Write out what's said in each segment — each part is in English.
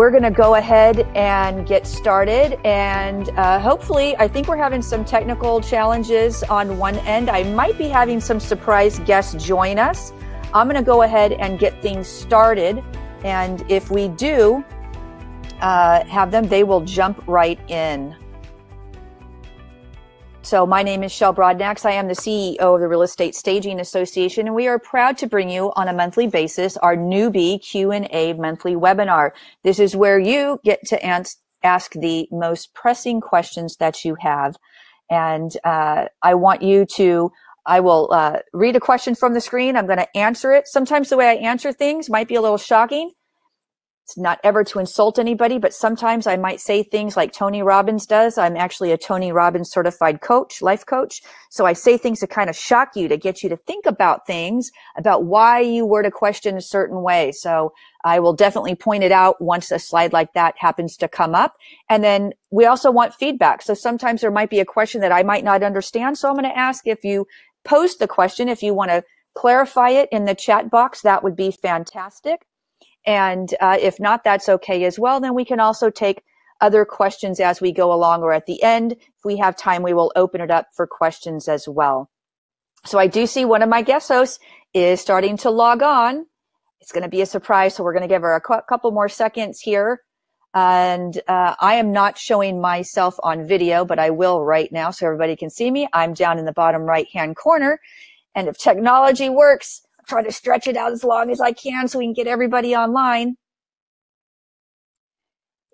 we're going to go ahead and get started. And hopefully, I think we're having some technical challenges on one end. I might be having some surprise guests join us. I'm going to go ahead and get things started. And if we do have them, they will jump right in. So my name is Shell Brodnax. I am the CEO of the Real Estate Staging Association, and we are proud to bring you on a monthly basis our Newbie Q&A monthly webinar. This is where you get to ask the most pressing questions that you have. And I will read a question from the screen. I'm going to answer it. Sometimes the way I answer things might be a little shocking. It's not ever to insult anybody, but sometimes I might say things like Tony Robbins does. I'm actually a Tony Robbins certified coach, life coach. So I say things to kind of shock you, to get you to think about things, about why you word a question a certain way. So I will definitely point it out once a slide like that happens to come up. And then we also want feedback. So sometimes there might be a question that I might not understand. So I'm going to ask, if you post the question, if you want to clarify it in the chat box, that would be fantastic. And if not, that's okay as well. Then we can also take other questions as we go along, or at the end, if we have time, we will open it up for questions as well. So I do see one of my guest hosts is starting to log on. It's going to be a surprise, so we're going to give her a couple more seconds here. And I am not showing myself on video, but I will right now so everybody can see me. I'm down in the bottom right-hand corner. And if technology works, try to stretch it out as long as I can so we can get everybody online.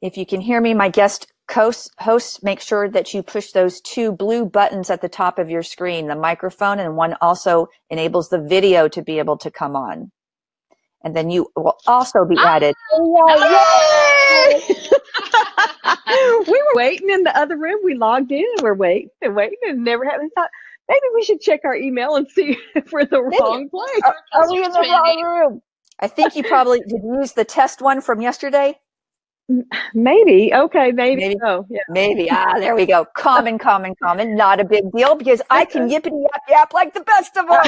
If you can hear me, my guest hosts, make sure that you push those two blue buttons at the top of your screen, the microphone, and one also enables the video to be able to come on. And then you will also be added. Yay! We were waiting in the other room. We logged in and we're waiting and never had any thought. Maybe we should check our email and see if we're in the wrong place. Are we in the wrong room? I think you probably did use the test one from yesterday. Maybe. Okay. Maybe. So, yeah. Maybe. There we go. Common. Not a big deal, because I can yippity yap like the best of them.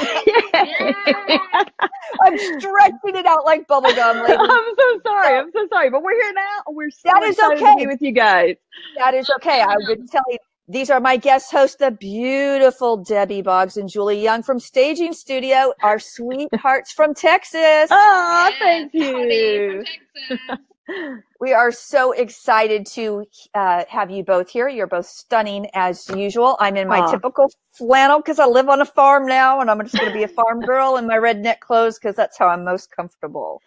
I'm stretching it out like bubblegum, lady. I'm so sorry. But we're here now. We're so excited to be with you guys. That is okay. I would tell you. These are my guest hosts, the beautiful Debbie Boggs and Julie Young from Staging Studio, our sweethearts from Texas. Oh, thank you. We are so excited to have you both here. You're both stunning as usual. I'm in my typical flannel because I live on a farm now, and I'm just going to be a farm girl in my redneck clothes because that's how I'm most comfortable.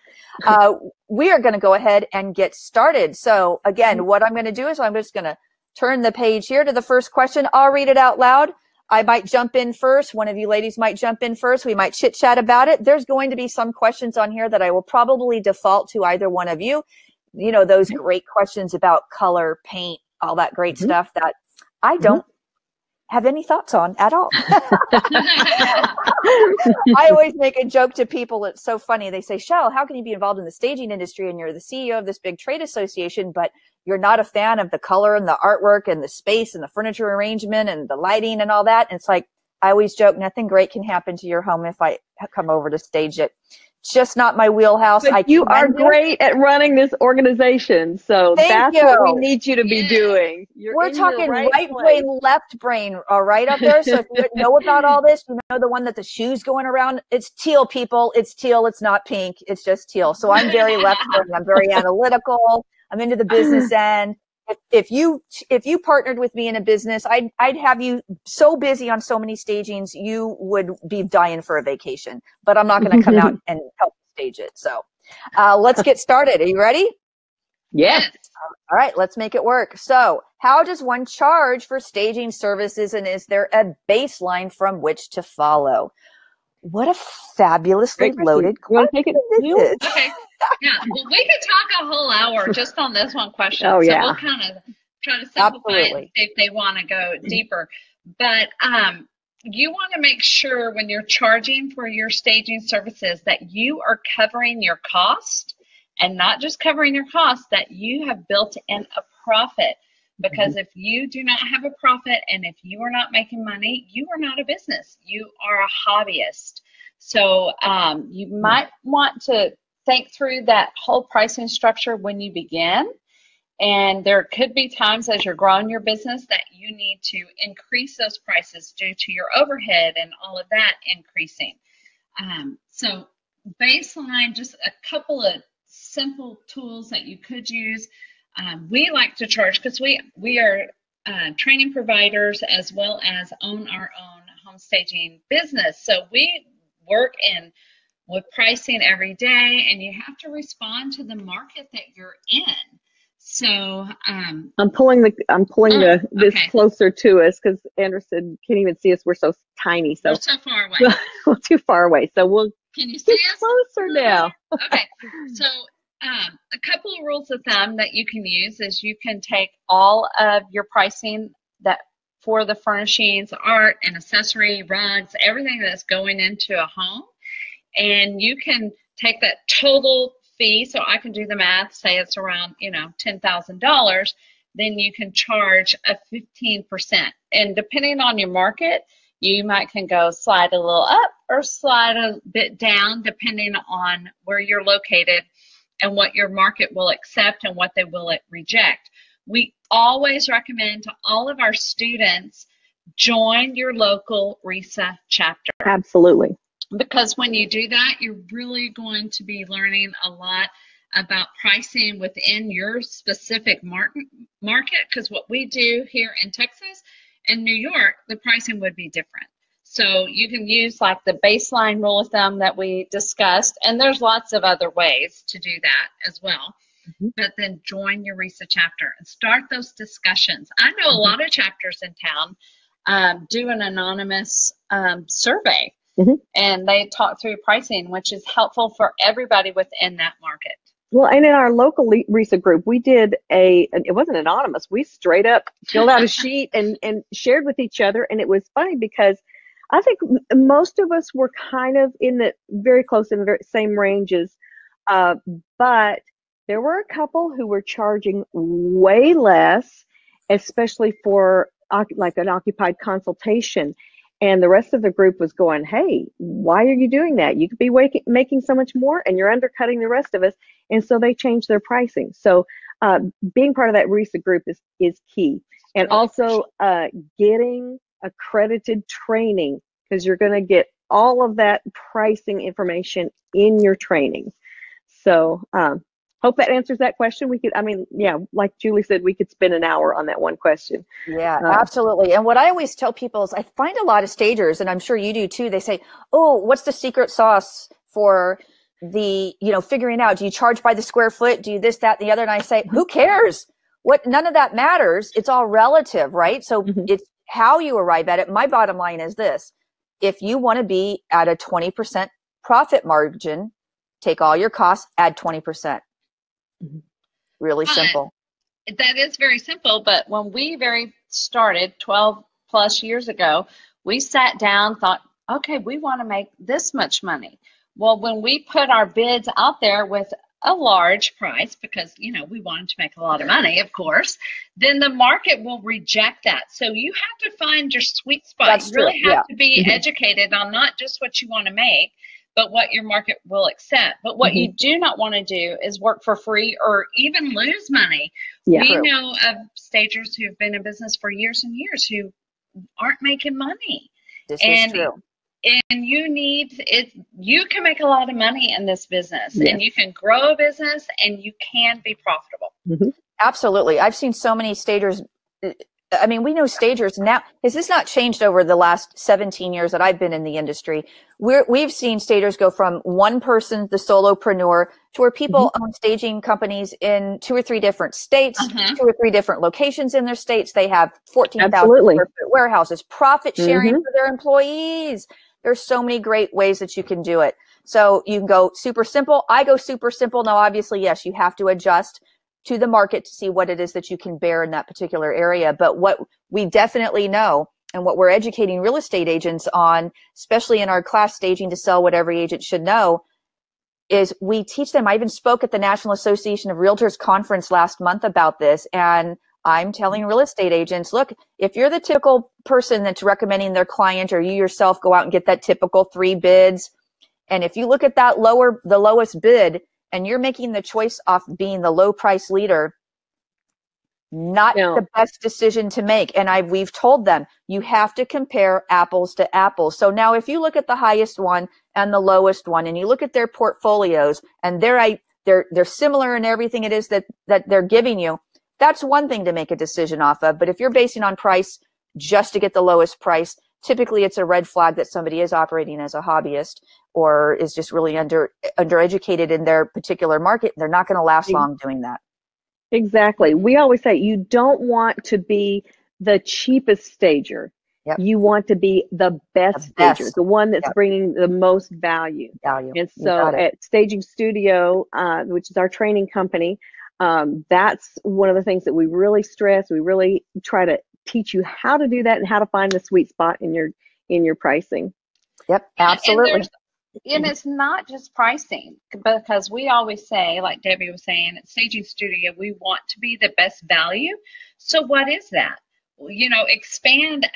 We are going to go ahead and get started. So again, what I'm going to do is I'm just going to turn the page here to the first question. I'll read it out loud. I might jump in first. One of you ladies might jump in first. We might chit chat about it. There's going to be some questions on here that I will probably default to either one of you. You know, those great questions about color, paint, all that great stuff that I don't have any thoughts on at all. I always make a joke to people. It's so funny. They say, Shell, how can you be involved in the staging industry and you're the CEO of this big trade association, but you're not a fan of the color and the artwork and the space and the furniture arrangement and the lighting and all that? And it's like, I always joke, nothing great can happen to your home if I come over to stage it. Just not my wheelhouse. But you are great at running this organization, so that's what we need you to be doing. We're talking right brain, left brain, all right, up there. So if you know about all this, you know the one that the shoe's going around. It's teal, people. It's teal. It's not pink. It's just teal. So I'm very left brain. I'm very analytical. I'm into the business end. If you partnered with me in a business, I'd have you so busy on so many stagings, you would be dying for a vacation. But I'm not going to come out and help stage it. So let's get started. Are you ready? Yes. All right, let's make it work. So how does one charge for staging services, and is there a baseline from which to follow? What a fabulously loaded question this is. Okay. Yeah, well, we could talk a whole hour just on this one question. Oh, yeah. So we'll kind of try to simplify it and see if they want to go deeper. But you want to make sure when you're charging for your staging services that you are covering your cost, and not just covering your cost, that you have built in a profit. Because if you do not have a profit and if you are not making money, you are not a business. You are a hobbyist. So you might want to think through that whole pricing structure when you begin. And there could be times as you're growing your business that you need to increase those prices due to your overhead and all of that increasing. So baseline, just a couple of simple tools that you could use. We like to charge because we are training providers as well as own our own home staging business. So we work with pricing every day, and you have to respond to the market that you're in. So I'm pulling this okay. closer to us because Anderson can't even see us. We're so tiny. So we're so far away. We're too far away. So can you see us closer now? Okay. So a couple of rules of thumb that you can use is you can take all of your pricing that for the furnishings, art and accessory, rugs, everything that's going into a home, and you can take that total fee. So I can do the math, say it's around, $10,000, then you can charge a 15%. And depending on your market, you can go slide a little up or slide a bit down, depending on where you're located and what your market will accept and what they will reject. We always recommend to all of our students, join your local RESA chapter. Absolutely. Because when you do that, you're really going to be learning a lot about pricing within your specific market. Because what we do here in Texas and New York, the pricing would be different. So you can use like the baseline rule of thumb that we discussed, and there's lots of other ways to do that as well. Mm-hmm. But then join your RESA chapter and start those discussions. I know a lot of chapters in town do an anonymous survey. Mm-hmm. And they talk through pricing, which is helpful for everybody within that market. Well, and in our local RESA group, we did it wasn't anonymous. We straight up filled out a sheet and shared with each other. And it was funny because I think most of us were kind of in the very close in the same ranges. But there were a couple who were charging way less, especially for like an occupied consultation. And the rest of the group was going, hey, why are you doing that? You could be making so much more and you're undercutting the rest of us. And so they changed their pricing. So being part of that RESA group is key. And also getting accredited training, because you're going to get all of that pricing information in your training. So hope that answers that question. Like Julie said, we could spend an hour on that one question. Yeah, absolutely. And what I always tell people is I find a lot of stagers, and I'm sure you do too, they say, oh, what's the secret sauce for the, figuring out, do you charge by the square foot? Do you this, that, and the other? And I say, who cares? None of that matters. It's all relative, right? So it's how you arrive at it. My bottom line is this. If you want to be at a 20% profit margin, take all your costs, add 20%. Really simple. That is very simple, but when we started 12 plus years ago, we sat down, thought, okay, we want to make this much money. Well, when we put our bids out there with a large price, because, we wanted to make a lot of money, of course, then the market will reject that. So you have to find your sweet spot. That's you really true. have to be educated on not just what you want to make, but what your market will accept. But what you do not want to do is work for free or even lose money. Yeah, we know of stagers who've been in business for years and years who aren't making money. This is true. And you can make a lot of money in this business, and you can grow a business, and you can be profitable. Absolutely. I've seen so many stagers. I mean, we know stagers now. Has this not changed over the last 17 years that I've been in the industry? We've seen stagers go from one person, the solopreneur, to where people own staging companies in 2 or 3 different states, 2 or 3 different locations in their states. They have 14,000 square foot warehouses, profit sharing for their employees. There's so many great ways that you can do it. So you can go super simple. I go super simple. Now, obviously, yes, you have to adjust to the market to see what it is that you can bear in that particular area. But what we definitely know, and what we're educating real estate agents on, especially in our class, Staging to Sell What Every Agent Should Know, is we teach them. I even spoke at the National Association of Realtors conference last month about this. And I'm telling real estate agents, look, if you're the typical person that's recommending their client, or you yourself go out and get that typical 3 bids, and if you look at that the lowest bid, and you're making the choice off being the low price leader, not the best decision to make. And we've told them you have to compare apples to apples. So now if you look at the highest one and the lowest one, and you look at their portfolios, and they're similar in everything it is that they're giving you, that's one thing to make a decision off of. But if you're basing on price just to get the lowest price, typically it's a red flag that somebody is operating as a hobbyist or is just really undereducated in their particular market. They're not going to last long doing that. Exactly. We always say you don't want to be the cheapest stager. Yep. You want to be the best stager, the one that's bringing the most value. And so at Staging Studio, which is our training company, that's one of the things that we really stress. We really try to teach you how to do that and how to find the sweet spot in your pricing. Yep, absolutely. And it's not just pricing, because we always say, like Debbie was saying, at Staging Studio, we want to be the best value. So what is that? You know, expand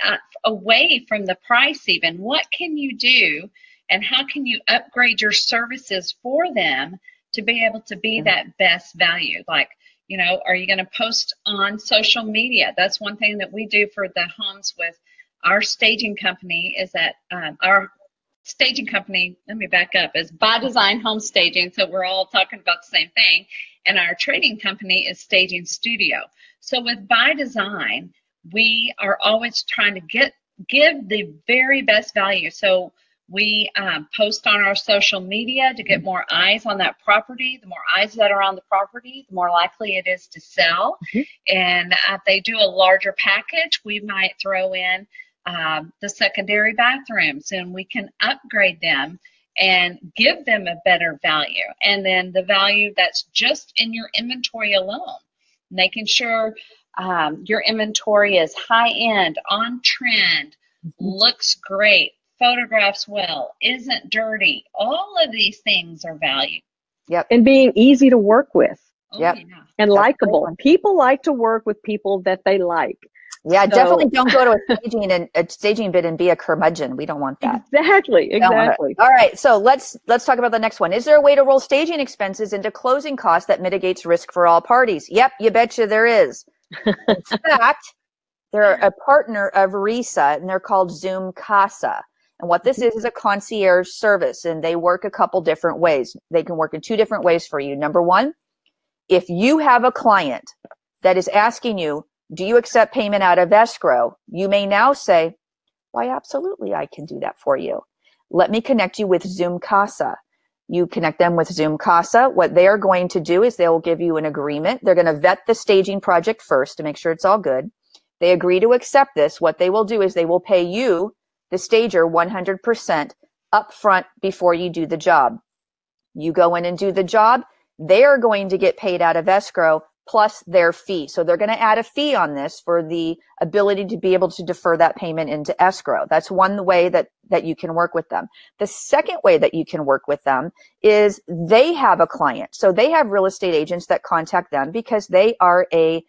away from the price even. What can you do, and how can you upgrade your services for them to be able to be that best value? Like, you know, are you going to post on social media? That's one thing that we do for the homes with our staging company, is that our staging company, let me back up, is By Design Home Staging. So we're all talking about the same thing. And our trading company is Staging Studio. So with By Design, we are always trying to give the very best value. So we post on our social media to get more eyes on that property. The more eyes that are on the property, the more likely it is to sell. And if they do a larger package, we might throw in the secondary bathrooms, and we can upgrade them and give them a better value. And then the value that's just in your inventory alone, making sure your inventory is high end, on trend, looks great, photographs well, isn't dirty. All of these things are value. Yep. And being easy to work with. Yep. Yeah. And likable. People like to work with people that they like. Yeah, definitely don't go to a staging bid and be a curmudgeon. We don't want that. Exactly. All right, so let's talk about the next one. Is there a way to roll staging expenses into closing costs that mitigates risk for all parties? Yep, you betcha there is. In fact, they're a partner of RESA, and they're called Zoom Casa. And what this is a concierge service, and they work a couple different ways. They can work in two different ways for you. Number one, if you have a client that is asking you, do you accept payment out of escrow? You may now say, why, absolutely, I can do that for you. Let me connect you with Zoom Casa. You connect them with Zoom Casa. What they are going to do is they will give you an agreement. They're going to vet the staging project first to make sure it's all good. They agree to accept this. What they will do is they will pay you, the stager, 100% upfront before you do the job. You go in and do the job. They are going to get paid out of escrow plus their fee. So they're going to add a fee on this for the ability to be able to defer that payment into escrow. That's one way that you can work with them. The second way that you can work with them is they have a client. So they have real estate agents that contact them because they are a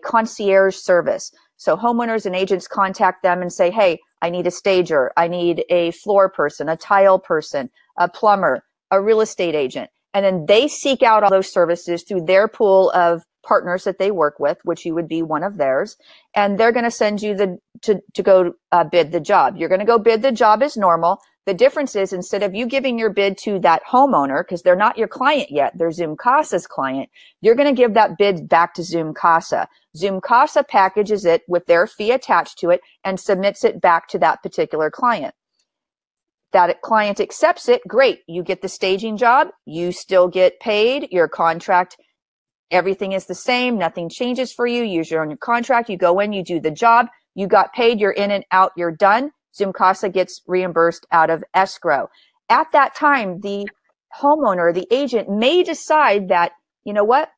concierge service. So homeowners and agents contact them and say, hey, I need a stager, I need a floor person, a tile person, a plumber, a real estate agent. And then they seek out all those services through their pool of partners that they work with, which you would be one of theirs. And they're going to send you to go bid the job. You're going to go bid the job as normal. The difference is, instead of you giving your bid to that homeowner, because they're not your client yet, they're Zoom Casa's client, you're going to give that bid back to Zoom Casa. Zoom Casa packages it with their fee attached to it and submits it back to that particular client. That client accepts it, great. You get the staging job, you still get paid, your contract, everything is the same, nothing changes for you, use your own contract, you go in, you do the job, you got paid, you're in and out, you're done. Zoom Casa gets reimbursed out of escrow. At that time, the homeowner, the agent may decide that, you know what,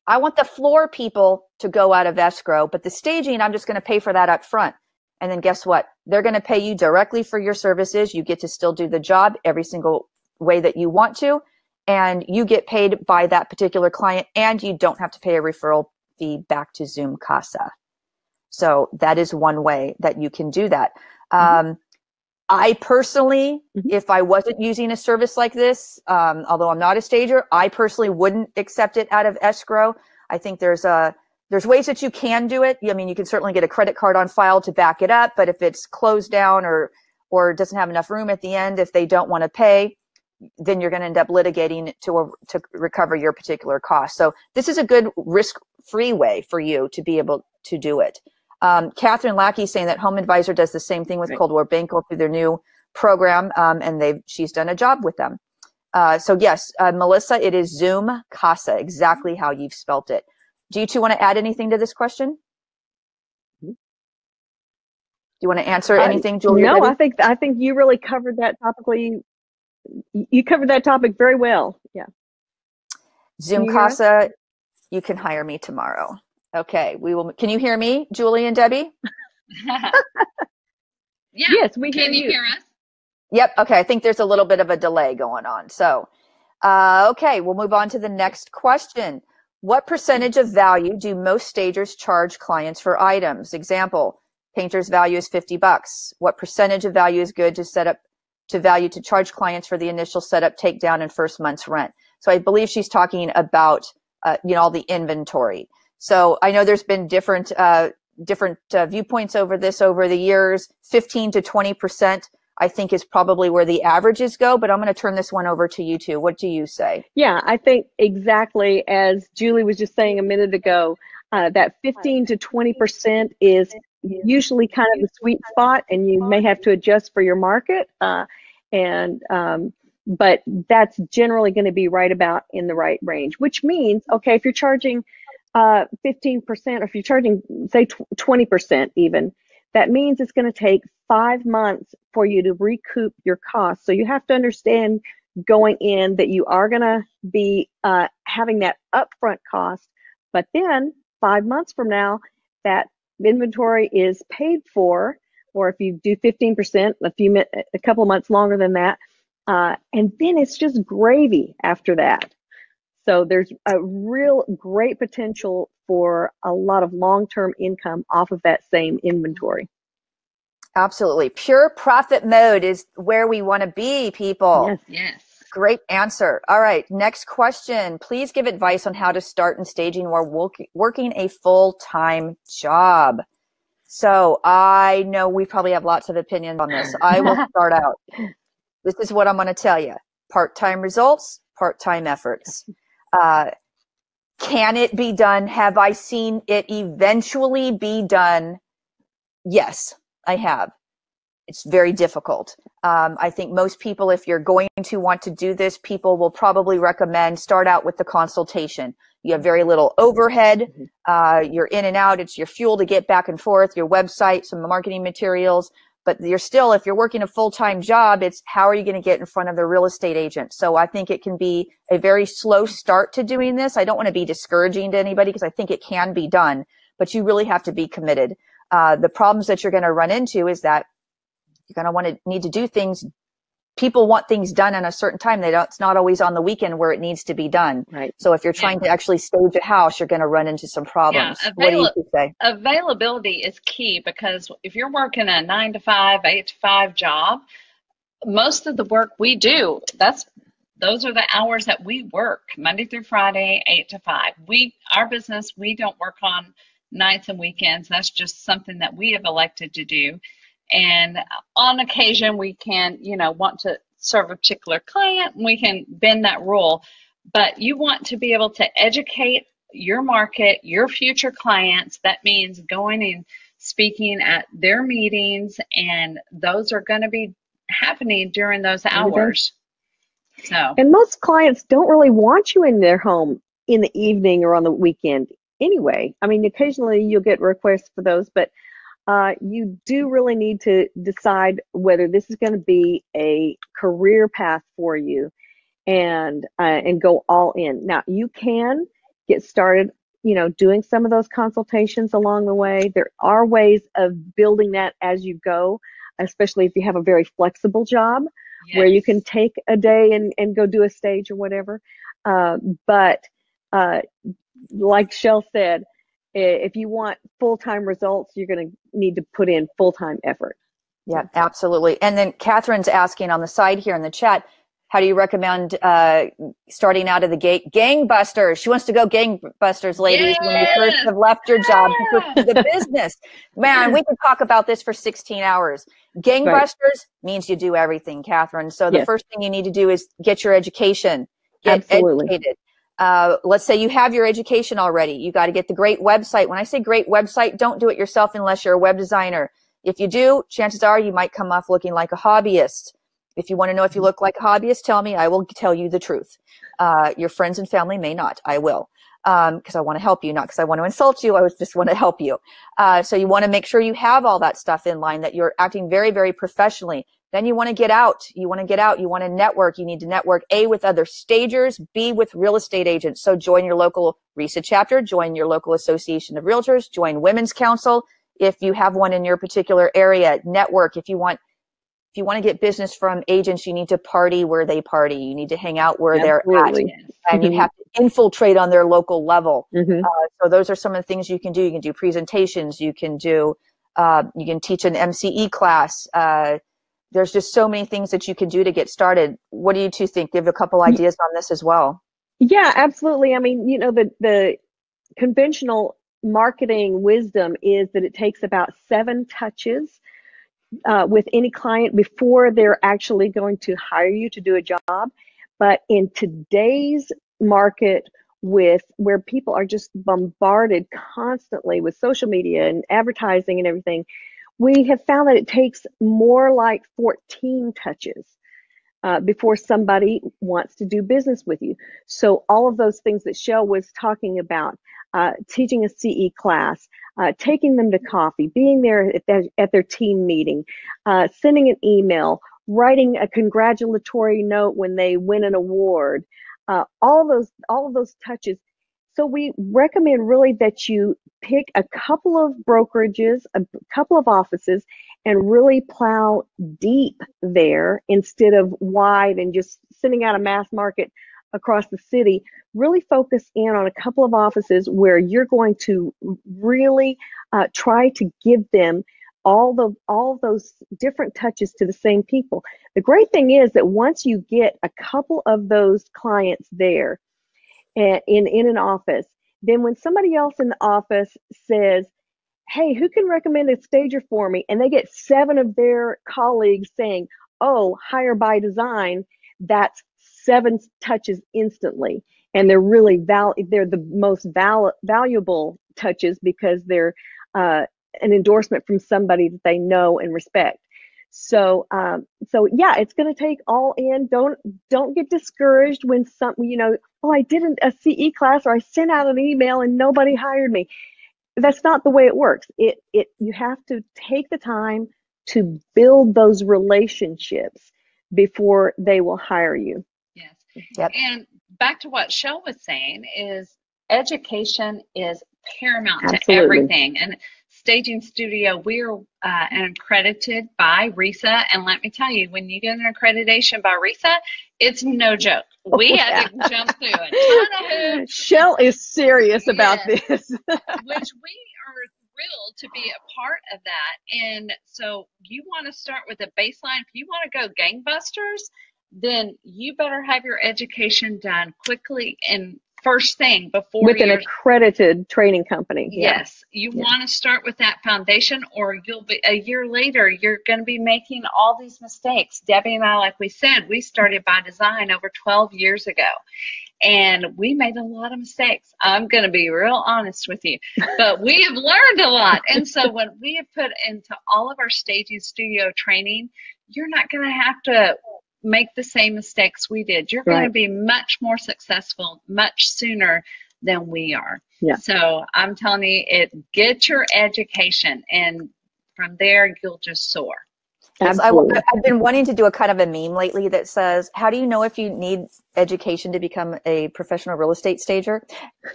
I want the floor people to go out of escrow, but the staging, I'm just going to pay for that up front. And then guess what? They're going to pay you directly for your services. You get to still do the job every single way that you want to, and you get paid by that particular client, and you don't have to pay a referral fee back to Zoom Casa. So that is one way that you can do that. I personally, if I wasn't using a service like this, although I'm not a stager, I personally wouldn't accept it out of escrow. I think there's ways that you can do it. I mean, you can certainly get a credit card on file to back it up, but if it's closed down or doesn't have enough room at the end, if they don't want to pay, then you're going to end up litigating to recover your particular cost. So this is a good risk-free way for you to be able to do it. Catherine Lackey saying that Home Advisor does the same thing with Coldwell Banker through their new program, and she's done a job with them. So yes, Melissa, it is Zoom Casa, exactly how you've spelt it. Do you two want to add anything to this question? Do you want to answer anything, Julie? No, I think you really covered that topically. You covered that topic very well. Yeah. Zoom Casa, you can hire me tomorrow. Okay, we will. Can you hear me, Julie and Debbie? Yeah. Yes, we can. You hear us? Yep. Okay. I think there's a little bit of a delay going on. So, okay, we'll move on to the next question. What percentage of value do most stagers charge clients for items? Example, painter's value is $50. What percentage of value is good to set up to charge clients for the initial setup, takedown, and first month's rent? So I believe she's talking about, all the inventory. So I know there's been different viewpoints over the years. 15 to 20%, I think, is probably where the averages go. But I'm going to turn this one over to you two. What do you say? Yeah, I think exactly as Julie was just saying a minute ago, that 15 to 20% is usually kind of the sweet spot, and you may have to adjust for your market. But that's generally going to be right about in the right range, which means, okay, if you're charging 15%, or if you're charging, say, 20% even, that means it's going to take 5 months for you to recoup your costs. So you have to understand going in that you are going to be having that upfront cost, but then 5 months from now, that inventory is paid for, or if you do 15%, a couple of months longer than that, and then it's just gravy after that. So there's a real great potential for a lot of long-term income off of that same inventory. Absolutely. Pure profit mode is where we want to be, people. Yes. Yes. Great answer. All right. Next question. Please give advice on how to start in staging while working a full-time job. So I know we probably have lots of opinions on this. I will start out. This is what I'm going to tell you. Part-time results, part-time efforts. Can it be done? Have I seen it eventually be done? Yes, I have. It's very difficult. I think most people, if you're going to want to do this, people will probably recommend start out with the consultation. You have very little overhead. You're in and out. It's your fuel to get back and forth, your website, some marketing materials. But you're still, if you're working a full-time job, it's how are you going to get in front of the real estate agent? So I think it can be a very slow start to doing this. I don't want to be discouraging to anybody because I think it can be done, but you really have to be committed. The problems that you're going to run into is that you're going to need to do things. People want things done in a certain time. It's not always on the weekend where it needs to be done. Right. So if you're trying to actually stage a house, you're going to run into some problems. Yeah, what do you say? Availability is key, because if you're working a 9 to 5, 8 to 5 job, most of the work we do, those are the hours that we work, Monday through Friday, 8 to 5. Our business, we don't work on nights and weekends. That's just something that we have elected to do. And on occasion, we can, want to serve a particular client, and we can bend that rule. But you want to be able to educate your market, your future clients. That means going and speaking at their meetings, and those are going to be happening during those hours. And most clients don't really want you in their home in the evening or on the weekend anyway. I mean, occasionally you'll get requests for those, but you do really need to decide whether this is going to be a career path for you, and go all in. Now, you can get started, doing some of those consultations along the way. There are ways of building that as you go, especially if you have a very flexible job. Yes. Where you can take a day and go do a stage or whatever. But like Shell said, if you want full-time results, you're going to need to put in full-time effort. Yeah, absolutely. And then Catherine's asking on the side here in the chat, how do you recommend starting out of the gate? Gangbusters. She wants to go gangbusters, ladies, when you first have left your job to pursue the business. Man, we could talk about this for 16 hours. Gangbusters means you do everything, Catherine. So the first thing you need to do is get your education. Get educated. Let's say you have your education already. You got to get the great website. When I say great website, don't do it yourself unless you're a web designer. If you do, chances are you might come off looking like a hobbyist. If you want to know if you look like a hobbyist, tell me. I will tell you the truth. Your friends and family may not. I will. Because I want to help you, not because I want to insult you. I just want to help you. So you want to make sure you have all that stuff in line, that you're acting very, very professionally. Then you want to get out. You want to get out. You want to network. You need to network, A, with other stagers, B, with real estate agents. So join your local RESA chapter, join your local association of realtors, join Women's Council. If you have one in your particular area, network. If you want to get business from agents, you need to party where they party. You need to hang out where they're at. And you have to infiltrate on their local level. So those are some of the things you can do. You can do presentations. You can do, you can teach an MCE class. There's just so many things that you can do to get started. What do you two think? Give a couple ideas on this as well. Yeah, absolutely. I mean, you know, the conventional marketing wisdom is that it takes about 7 touches with any client before they're actually going to hire you to do a job. But in today's market, with where people are just bombarded constantly with social media and advertising and everything, we have found that it takes more like 14 touches before somebody wants to do business with you. So all of those things that Shell was talking about, teaching a CE class, taking them to coffee, being there at their team meeting, sending an email, writing a congratulatory note when they win an award, all of those touches. So we recommend really that you pick a couple of brokerages, a couple of offices, and really plow deep there instead of wide and just sending out a mass market across the city. Really focus in on a couple of offices where you're going to really try to give them all those different touches to the same people. The great thing is that once you get a couple of those clients there in an office, then when somebody else in the office says, hey, who can recommend a stager for me? And they get 7 of their colleagues saying, oh, hire by design, that's 7 touches instantly. And they're really they're the most valuable touches because they're an endorsement from somebody that they know and respect. So yeah, it's going to take all in. Don't get discouraged when oh, I did a CE class or I sent out an email and nobody hired me. That's not the way it works. You have to take the time to build those relationships before they will hire you. Yes. Yep. And back to what Shell was saying is education is paramount to everything. And Staging Studio, we're accredited by RESA. And let me tell you, when you get an accreditation by RESA, it's no joke. We had to jump through a ton of hoops. Shell is serious about this. Which we are thrilled to be a part of that. And so you want to start with a baseline. If you want to go gangbusters, then you better have your education done quickly and first thing before with an accredited training company. Yes, you want to start with that foundation, or you'll be a year later, you're going to be making all these mistakes. Debbie and I, like we said, we started by design over 12 years ago, and we made a lot of mistakes. I'm going to be real honest with you, but we have learned a lot. And so when we have put into all of our Staging Studio training, you're not going to have to make the same mistakes we did. You're going to be much more successful much sooner than we are. Yeah. So I'm telling you, get your education, and from there you'll just soar. Yes, I've been wanting to do a kind of a meme lately that says, how do you know if you need education to become a professional real estate stager?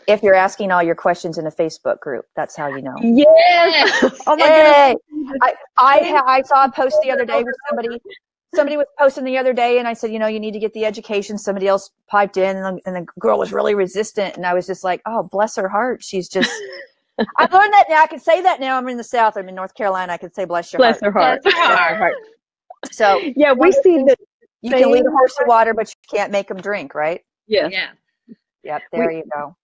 If you're asking all your questions in a Facebook group, that's how you know. Yes. Oh my goodness. I saw a post the other day where somebody was posting the other day, and I said, you need to get the education. Somebody else piped in, and the girl was really resistant. And I was just like, oh, bless her heart. She's just, I learned that now. I can say that now. I'm in the South. I'm in North Carolina. I can say bless your heart. Bless her heart. Bless her heart. So yeah, we see that you can lead a horse to water, but you can't make them drink, right? Yes. Yeah. Yep. There you go.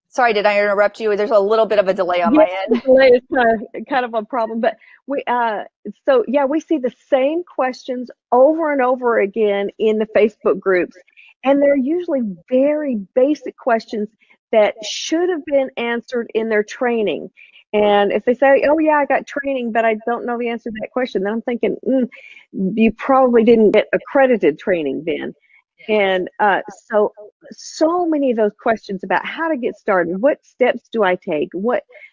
Sorry, did I interrupt you? There's a little bit of a delay on my end. The delay is kind of a problem, but we see the same questions over and over again in the Facebook groups, and they're usually very basic questions that should have been answered in their training. And if they say, "Oh yeah, I got training, but I don't know the answer to that question," then I'm thinking, you probably didn't get accredited training then. And so many of those questions about how to get started, what steps do I take,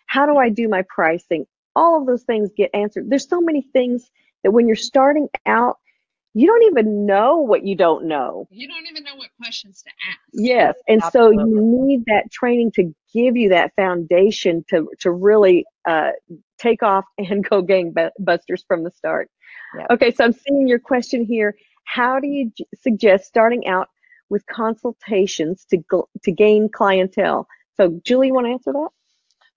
how do I do my pricing, all of those things get answered. There's so many things that when you're starting out, you don't even know what you don't know. You don't even know what questions to ask. Yes, and Absolutely. so you need that training to give you that foundation to really take off and go gangbusters from the start. Yep. Okay, so I'm seeing your question here. How do you suggest starting out with consultations to gain clientele? So, Julie, you want to answer that?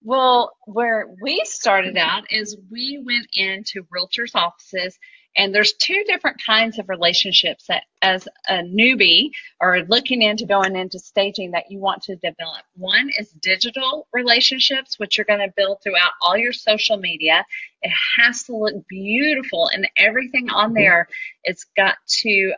Well, where we started out is we went into realtors' offices, and there's two different kinds of relationships that as a newbie or looking into going into staging that you want to develop. One is digital relationships, which you're going to build throughout all your social media. It has to look beautiful, and everything on there, it's got to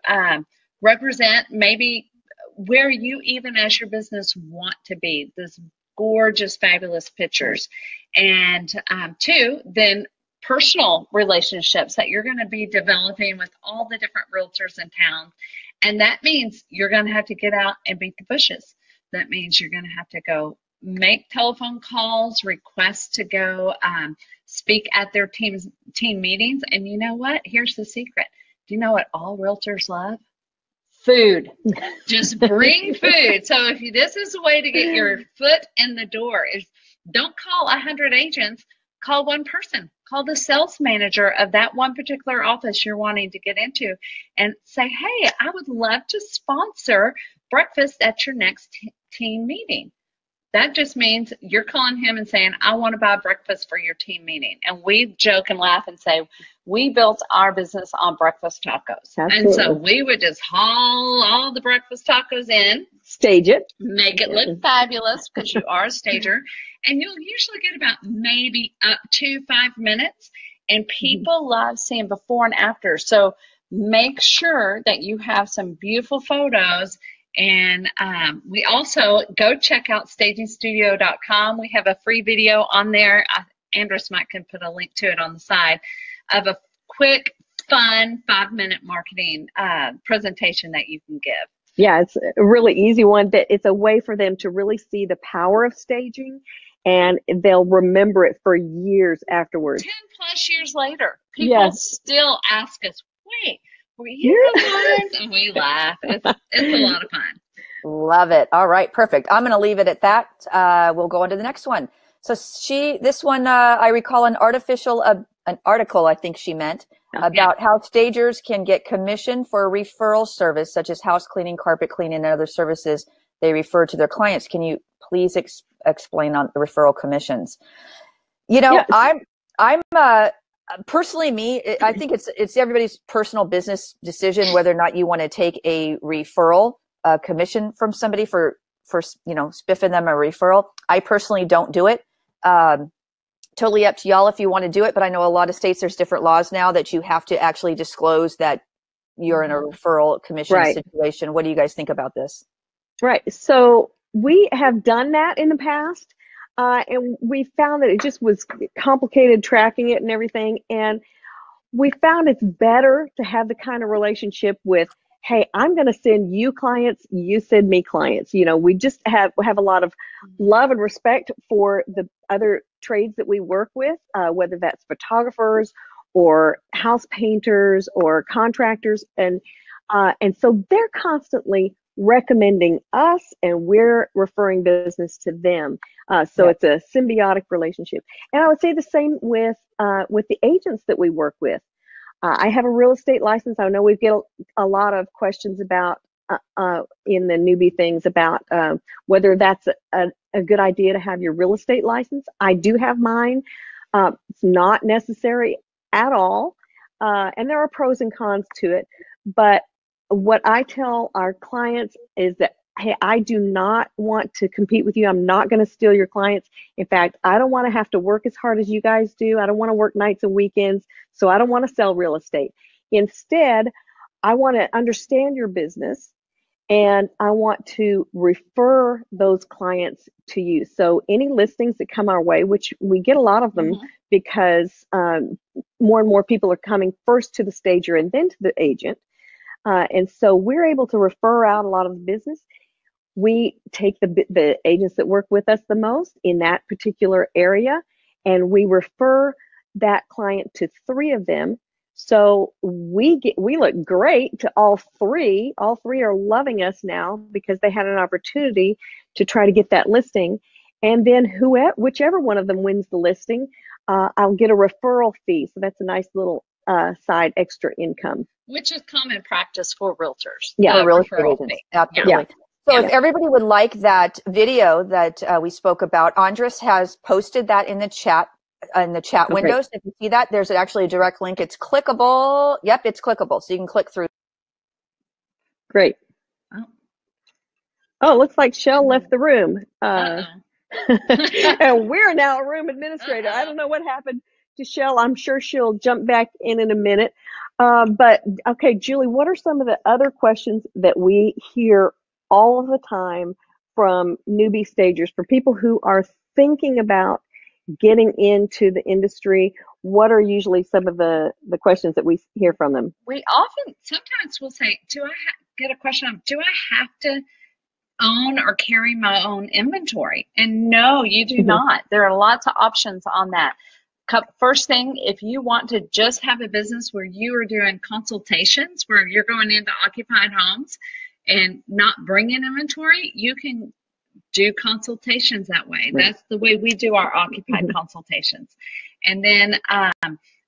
represent maybe where you even as your business want to be. This gorgeous, fabulous pictures. And two, then personal relationships that you're going to be developing with all the different realtors in town. And that means you're going to have to get out and beat the bushes. That means you're going to have to go make telephone calls, request to go speak at their team meetings. And you know what? Here's the secret. Do you know what all realtors love? Food. Just bring food. So if this is a way to get your foot in the door, is don't call 100 agents, call one person. Call the sales manager of that one particular office you're wanting to get into and say, hey, I would love to sponsor breakfast at your next team meeting. That just means you're calling him and saying, I want to buy breakfast for your team meeting. And we joke and laugh and say, we built our business on breakfast tacos. Absolutely. And so we would just haul all the breakfast tacos in. Stage it. Make it look fabulous because you are a stager. And you'll usually get about maybe up to 5 minutes. And people love seeing before and after. So make sure that you have some beautiful photos. And we also go check out stagingstudio.com. We have a free video on there. Andres might can put a link to it on the side of a quick, fun 5-minute marketing presentation that you can give. Yeah, it's a really easy one. That it's a way for them to really see the power of staging, and they'll remember it for years afterwards. 10 plus years later, people still ask us, wait, were you the ones? And we laugh. It's a lot of fun. Love it. All right, perfect. I'm going to leave it at that. We'll go on to the next one. So this one, I recall an article, I think she meant, about how stagers can get commission for a referral service, such as house cleaning, carpet cleaning, and other services they refer to their clients. Can you please explain on the referral commissions? You know, yes. I'm personally I think it's everybody's personal business decision whether or not you want to take a referral commission from somebody for spiffing them a referral. I personally don't do it. Totally up to y'all if you want to do it, but I know a lot of states there's different laws now that you have to actually disclose that you're in a referral commission situation. What do you guys think about this? Right. So we have done that in the past, and we found that it just was complicated tracking it and everything. And we found it's better to have the kind of relationship with, hey, I'm going to send you clients, you send me clients. You know, we just have a lot of love and respect for the other trades that we work with, whether that's photographers or house painters or contractors. And so they're constantly recommending us and we're referring business to them. So it's a symbiotic relationship. And I would say the same with the agents that we work with. I have a real estate license. I know we get a lot of questions about in the newbie things about whether that's a good idea to have your real estate license. I do have mine. It's not necessary at all. And there are pros and cons to it. But what I tell our clients is that, hey, I do not want to compete with you. I'm not going to steal your clients. In fact, I don't want to have to work as hard as you guys do. I don't want to work nights and weekends. So I don't want to sell real estate. Instead, I want to understand your business, and I want to refer those clients to you. So any listings that come our way, which we get a lot of them because more and more people are coming first to the stager and then to the agent. And so we're able to refer out a lot of the business. We take the agents that work with us the most in that particular area, and we refer that client to 3 of them. So we look great to all 3. All 3 are loving us now because they had an opportunity to try to get that listing. And then whichever one of them wins the listing, I'll get a referral fee. So that's a nice little side extra income. Which is common practice for realtors. Yeah, real estate agents. Absolutely. Yeah. So if everybody would like that video that we spoke about, Andres has posted that in the chat window. So if you see that, there's actually a direct link. It's clickable. Yep, it's clickable. So you can click through. Great. Oh, looks like Shell left the room. And we're now a room administrator. I don't know what happened to Shell. I'm sure she'll jump back in a minute. But okay, Julie, what are some of the other questions that we hear all of the time from newbie stagers, for people who are thinking about getting into the industry? What are usually some of the questions that we hear from them? We sometimes we'll say, get a question of, do I have to own or carry my own inventory? And no, you do not. There are lots of options on that. First thing, if you want to just have a business where you are doing consultations, where you're going into occupied homes and not bringing inventory, you can do consultations that way. That's the way we do our occupied consultations. And then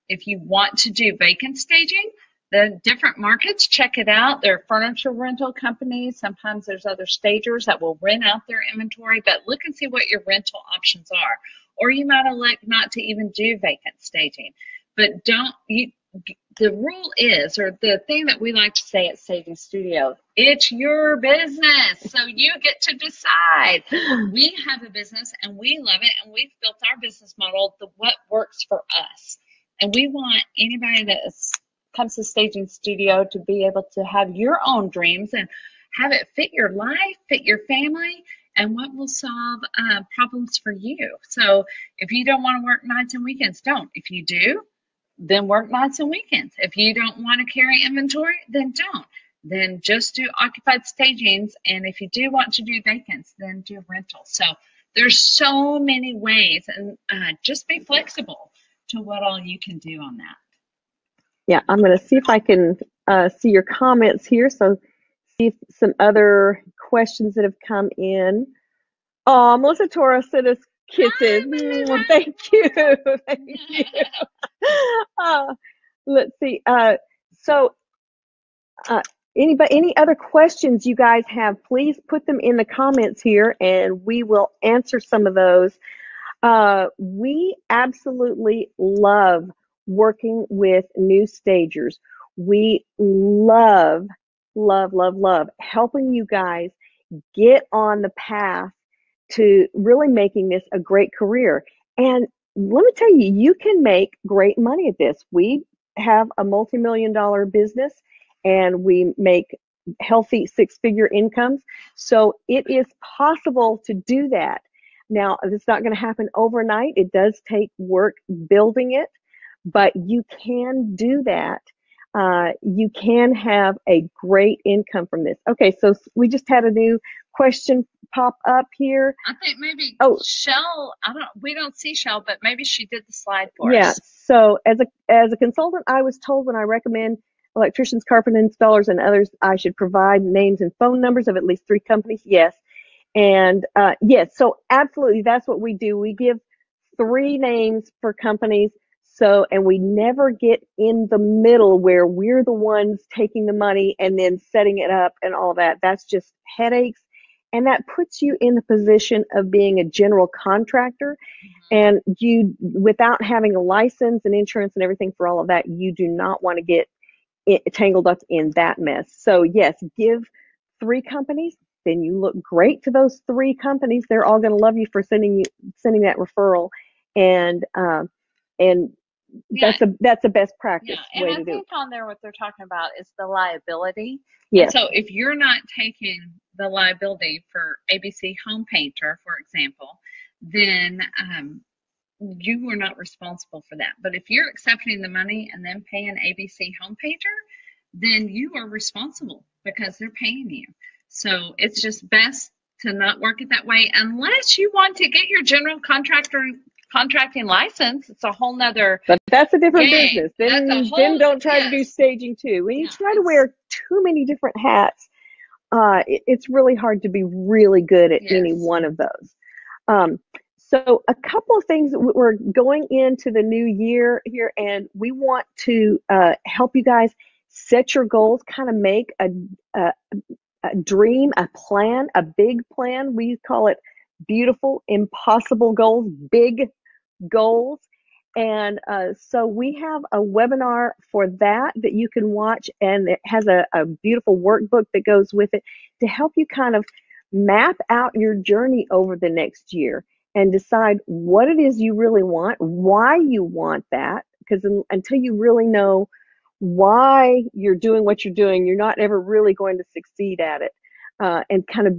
if you want to do vacant staging, the different markets, check it out. There are furniture rental companies. Sometimes there's other stagers that will rent out their inventory, but look and see what your rental options are. Or you might elect not to even do vacant staging. But the rule is, or the thing that we like to say at Staging Studio, it's your business, so you get to decide. We have a business and we love it, and we've built our business model what works for us. And we want anybody that comes to Staging Studio to be able to have your own dreams and have it fit your life, fit your family, and what will solve problems for you. So if you don't want to work nights and weekends, don't. If you do, then work nights and weekends. If you don't want to carry inventory, then don't. Then just do occupied stagings. And if you do want to do vacants, then do rentals. So there's so many ways, and just be flexible to what all you can do on that. Yeah, I'm going to see if I can see your comments here. So see if some other questions that have come in. Oh, Melissa Torres sent us kisses. Thank you. Thank you. Let's see. Any other questions you guys have, please put them in the comments here and we will answer some of those. We absolutely love working with new stagers. We love helping you guys get on the path to really making this a great career. And let me tell you, you can make great money at this. We have a multi-million-dollar business and we make healthy 6-figure incomes. So it is possible to do that. Now, it's not going to happen overnight. It does take work building it, but you can do that. You can have a great income from this. Okay, so we just had a new question pop up here. I think maybe Shell, we don't see Shell, but maybe she did the slide for us. Yeah, so as a consultant, I was told when I recommend electricians, carpenter installers, and others, I should provide names and phone numbers of at least 3 companies. Yes. And yes, so absolutely, that's what we do. We give 3 names for companies So, and we never get in the middle where we're the ones taking the money and then setting it up and all that. That's just headaches. And that puts you in the position of being a general contractor. And you, without having a license and insurance and everything for all of that, you do not want to get tangled up in that mess. So yes, give 3 companies, then you look great to those 3 companies. They're all going to love you for sending that referral. And that's a best practice way to do it. And I think on there what they're talking about is the liability. Yes. And so if you're not taking the liability for ABC Home Painter, for example, then you are not responsible for that. But if you're accepting the money and then paying ABC Home Painter, then you are responsible because they're paying you. So it's just best to not work it that way unless you want to get your general contracting license. It's a whole nother But that's a different game. business. Then don't try to do staging too. When you try to wear too many different hats, it's really hard to be really good at any one of those. So a couple of things, we're going into the new year here, and we want to help you guys set your goals, kind of make a dream, a plan, a big plan. We call it beautiful, impossible goals, big goals. And so we have a webinar for that you can watch, and it has a beautiful workbook that goes with it to help you kind of map out your journey over the next year and decide what it is you really want, why you want that, because until you really know why you're doing what you're doing, you're not ever really going to succeed at it. And kind of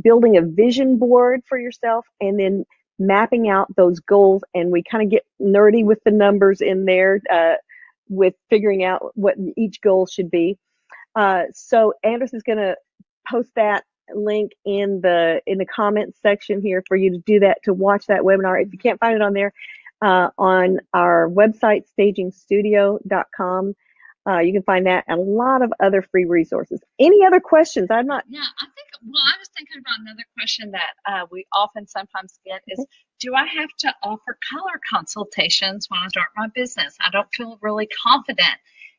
building a vision board for yourself, and then mapping out those goals. And we kind of get nerdy with the numbers in there, with figuring out what each goal should be. So Andres is going to post that link in the comments section here for you to do that, to watch that webinar. If you can't find it on there, on our website, stagingstudio.com, you can find that and a lot of other free resources. Any other questions? I was thinking about another question that we often sometimes get is, do I have to offer color consultations when I start my business? I don't feel really confident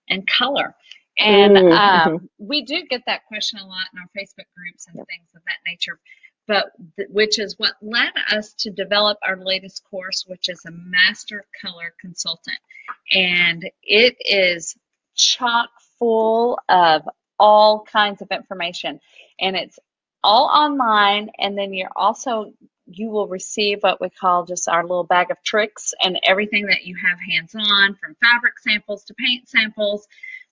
in color. And we do get that question a lot in our Facebook groups and things of that nature, but which is what led us to develop our latest course, which is a master color consultant. And it is chock full of all kinds of information, and it's all online. And then you will receive what we call just our little bag of tricks, and everything that you have hands-on, from fabric samples to paint samples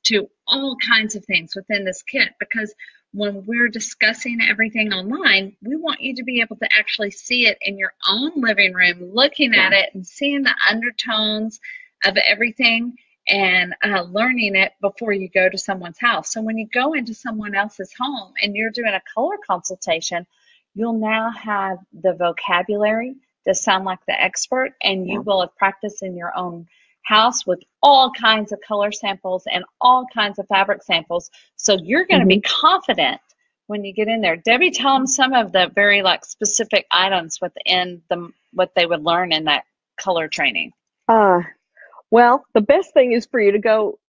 to all kinds of things within this kit. Because when we're discussing everything online, we want you to be able to actually see it in your own living room, looking at it and seeing the undertones of everything, and learning it before you go to someone's house. So when you go into someone else's home and you're doing a color consultation, you'll now have the vocabulary to sound like the expert, and you will have practiced in your own house with all kinds of color samples and all kinds of fabric samples. So you're going to be confident when you get in there. Debbie, tell them some of the very specific items within what they would learn in that color training. Well, the best thing is for you to go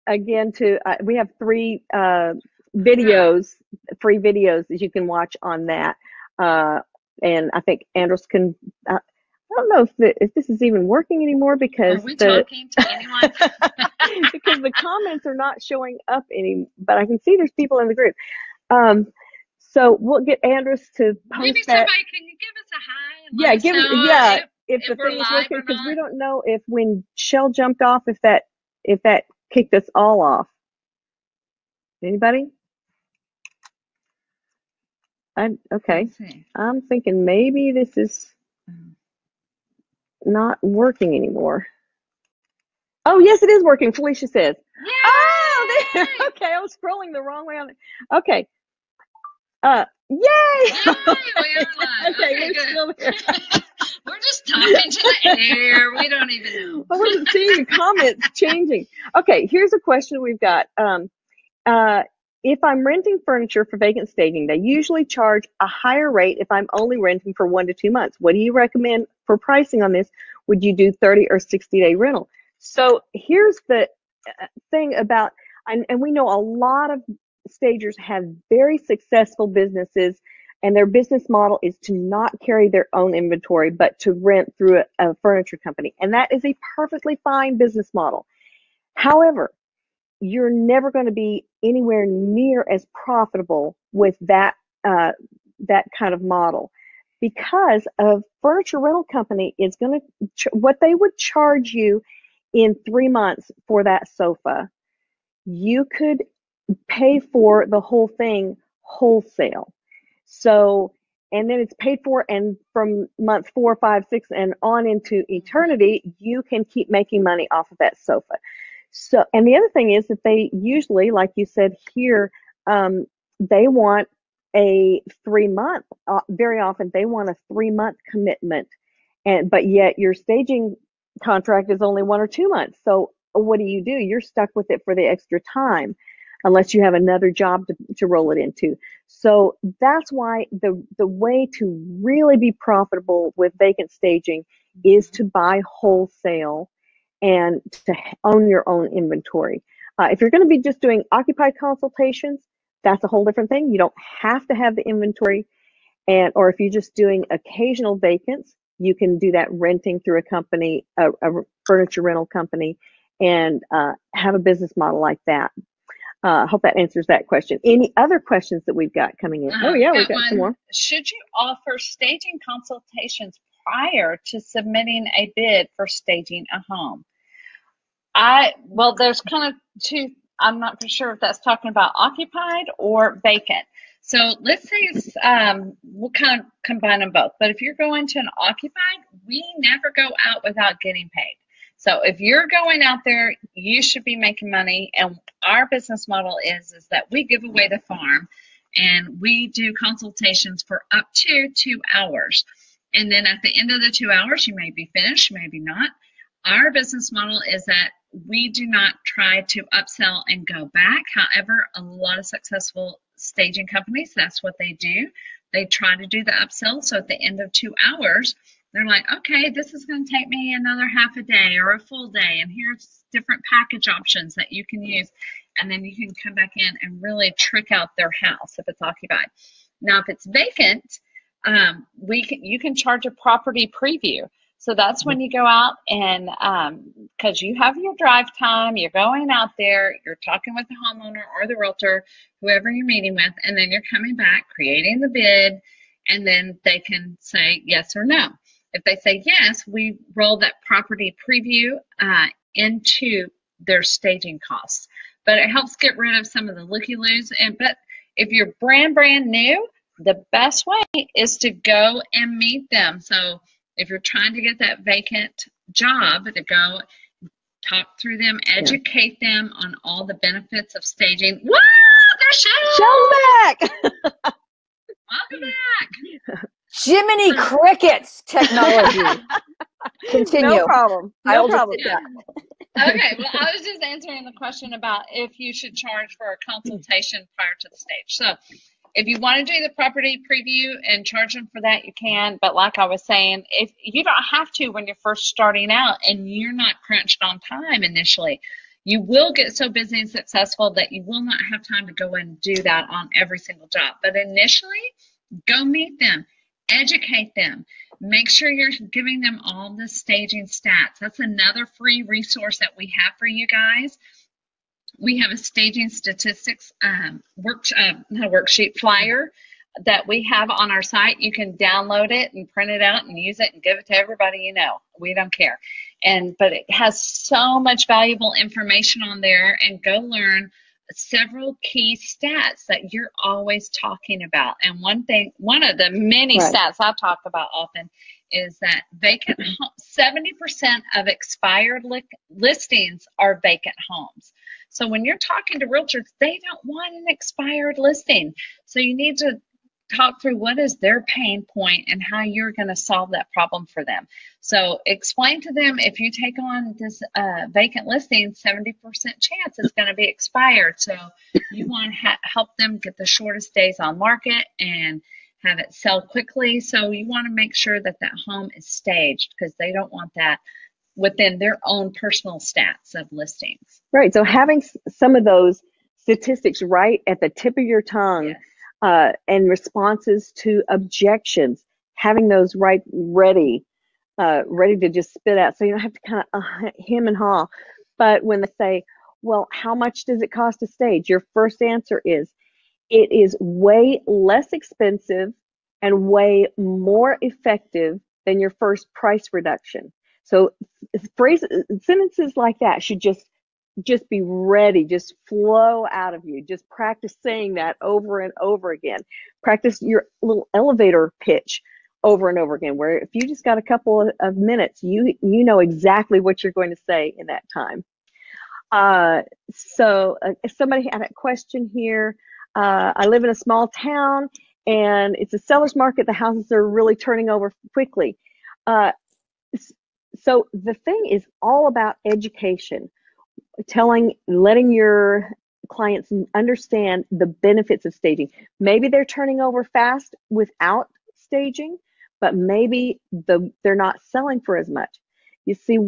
again to, we have 3 videos, free videos that you can watch on that. And I think Andres can, I don't know if this is even working anymore, because are we talking to anyone? because the comments are not showing up but I can see there's people in the group. So we'll get Andres to post Maybe that. Somebody, can you give us a hi? And if the thing is working, because we don't know if when Shell jumped off, if that kicked us all off. Anybody? Okay. I'm thinking maybe this is not working anymore. Oh, yes, it is working. Felicia says. Yay! Oh, there. Okay, I was scrolling the wrong way on it. Okay. Yay! Yay! Okay, we're still here. We're just talking to the air. We don't even know. I wasn't seeing the comments changing. Okay, here's a question we've got. If I'm renting furniture for vacant staging, they usually charge a higher rate if I'm only renting for 1 to 2 months. What do you recommend for pricing on this Would you do 30 or 60-day rental? So here's the thing about, and we know a lot of stagers have very successful businesses, and their business model is to not carry their own inventory, but to rent through a furniture company. And that is a perfectly fine business model. However, you're never going to be anywhere near as profitable with that kind of model, because a furniture rental company is going to, what they would charge you in 3 months for that sofa, you could pay for the whole thing wholesale. So, and then it's paid for, and from month 4, 5, 6, and on into eternity, you can keep making money off of that sofa. So, and the other thing is that they usually, like you said here, they want a 3-month, very often they want a 3-month commitment, but yet your staging contract is only 1 or 2 months. So what do? You're stuck with it for the extra time, unless you have another job to roll it into. So that's why the way to really be profitable with vacant staging is to buy wholesale and to own your own inventory. If you're going to be just doing occupied consultations, that's a whole different thing. You don't have to have the inventory. Or if you're just doing occasional vacants, you can do that renting through a company, a furniture rental company, and have a business model like that. I hope that answers that question. Any other questions that we've got coming in? Oh yeah, we've got some more. Should you offer staging consultations prior to submitting a bid for staging a home? Well, there's kind of two. I'm not for sure if that's talking about occupied or vacant. So let's say it's, we'll kind of combine them both. But if you're going to an occupied, we never go out without getting paid. So if you're going out there, you should be making money. And our business model is that we give away the farm, and we do consultations for up to 2 hours. And then at the end of the 2 hours, you may be finished, maybe not. Our business model is that we do not try to upsell and go back. However, a lot of successful staging companies, that's what they do. They try to do the upsell. So at the end of 2 hours, they're like, okay, this is going to take me another half a day or a full day, and here's different package options that you can use. And then you can come back in and really trick out their house if it's occupied. Now, if it's vacant, you can charge a property preview. So that's when you go out and, because you have your drive time, you're going out there, you're talking with the homeowner or the realtor, whoever you're meeting with, and then you're coming back, creating the bid, and then they can say yes or no. If they say yes, we roll that property preview into their staging costs. But it helps get rid of some of the looky-loos. But if you're brand new, the best way is to go and meet them. So if you're trying to get that vacant job, to go talk through them, educate them on all the benefits of staging. Whoa, there's Shell's back. Welcome back. Jiminy Crickets technology. Continue. No problem. No problem. Okay, well, I was just answering the question about if you should charge for a consultation prior to the stage. So if you want to do the property preview and charge them for that, you can. But like I was saying, if you don't have to when you're first starting out and you're not crunched on time initially, you will get so busy and successful that you will not have time to go and do that on every single job. But initially, go meet them, educate them, make sure you're giving them all the staging stats. That's another free resource that we have for you guys. We have a staging statistics worksheet flyer that we have on our site. You can download it and print it out and use it and give it to everybody you know. We don't care. But it has so much valuable information on there, and go learn several key stats that you're always talking about. And one of the many stats I talk about often is that 70% of expired listings are vacant homes. So when you're talking to realtors, they don't want an expired listing. So you need to talk through what is their pain point and how you're going to solve that problem for them. So explain to them, if you take on this vacant listing, 70% chance it's going to be expired. So you want to help them get the shortest days on market and have it sell quickly. So you want to make sure that that home is staged, because they don't want that within their own personal stats of listings. Right. So having some of those statistics right at the tip of your tongue, yes, and responses to objections, having those ready to just spit out, so you don't have to kind of hem and haw. But when they say, well, how much does it cost to stage? Your first answer is, it is way less expensive and way more effective than your first price reduction. So sentences like that should just be ready, just flow out of you. Just practice saying that over and over again. Practice your little elevator pitch over and over again, where if you just got a couple of minutes, you know exactly what you're going to say in that time. So somebody had a question here. I live in a small town and it's a seller's market. The houses are really turning over quickly. So the thing is all about education, letting your clients understand the benefits of staging. Maybe they're turning over fast without staging, but maybe they're not selling for as much. You see,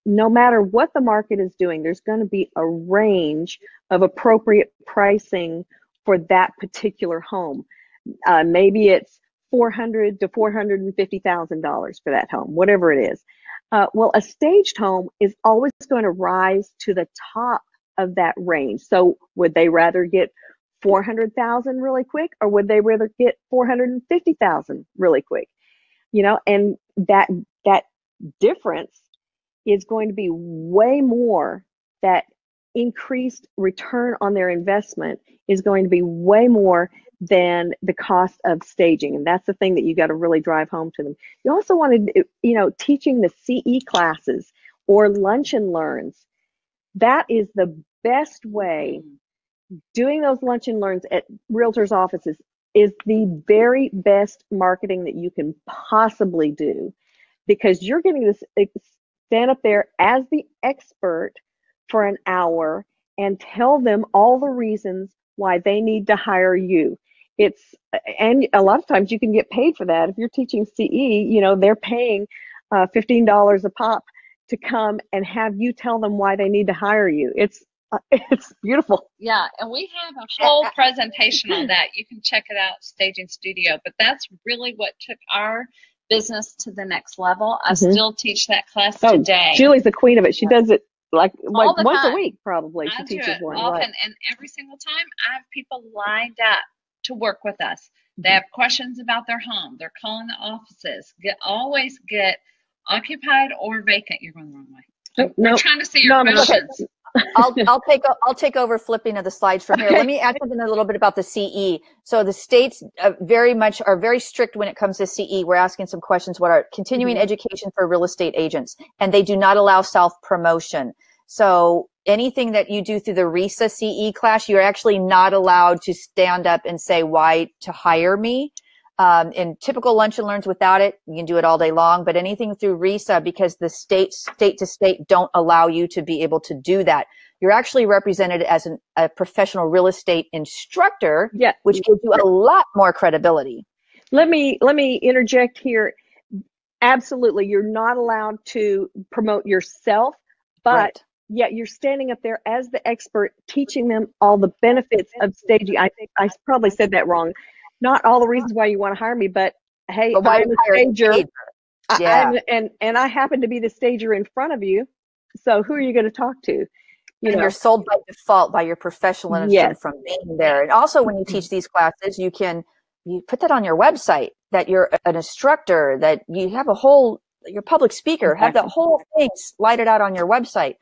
no matter what the market is doing, there's going to be a range of appropriate pricing for that particular home. Maybe it's $400,000 to $450,000 for that home, whatever it is. Well, a staged home is always going to rise to the top of that range. So would they rather get $400,000 really quick, or would they rather get $450,000 really quick? You know, and that difference is going to be way more. That increased return on their investment is going to be way more than the cost of staging. And that's the thing that you got to really drive home to them. You also want to, teaching the CE classes or lunch and learns. That is the best way. Doing those lunch and learns at realtors' offices is the very best marketing that you can possibly do, because you're getting to stand up there as the expert for an hour and tell them all the reasons why they need to hire you. And a lot of times you can get paid for that. If you're teaching CE, they're paying $15 a pop to come and have you tell them why they need to hire you. It's beautiful. Yeah, and we have a whole presentation on that. You can check it out, Staging Studio. But that's really what took our business to the next level. I still teach that class today. Julie's the queen of it. She does it like once time. A week, probably. She teaches one. Often, right. And every single time I have people lined up to work with us. They have questions about their home. They're calling the offices. Always get occupied or vacant. You're going the wrong way. We're trying to see your questions. I'll take over flipping of the slides from here. Let me add something a little bit about the CE. So the states are very strict when it comes to CE. We're asking some questions. What are continuing education for real estate agents? And they do not allow self-promotion. So anything that you do through the RESA CE class, you're actually not allowed to stand up and say why to hire me. In typical lunch and learns without it, you can do it all day long, but anything through RESA, because the state to state don't allow you to be able to do that. You're actually represented as a professional real estate instructor, which gives you a lot more credibility. Let me interject here. Absolutely. You're not allowed to promote yourself, but yet you're standing up there as the expert, teaching them all the benefits of staging. I think I probably said that wrong. Not all the reasons why you want to hire me, but hey, I'm a stager. And I happen to be the stager in front of you. So who are you going to talk to? You're sold by default by your professionalism from being there. And also when you teach these classes, you put that on your website, that you're an instructor, that you have you're a public speaker, have the whole thing slide it out on your website.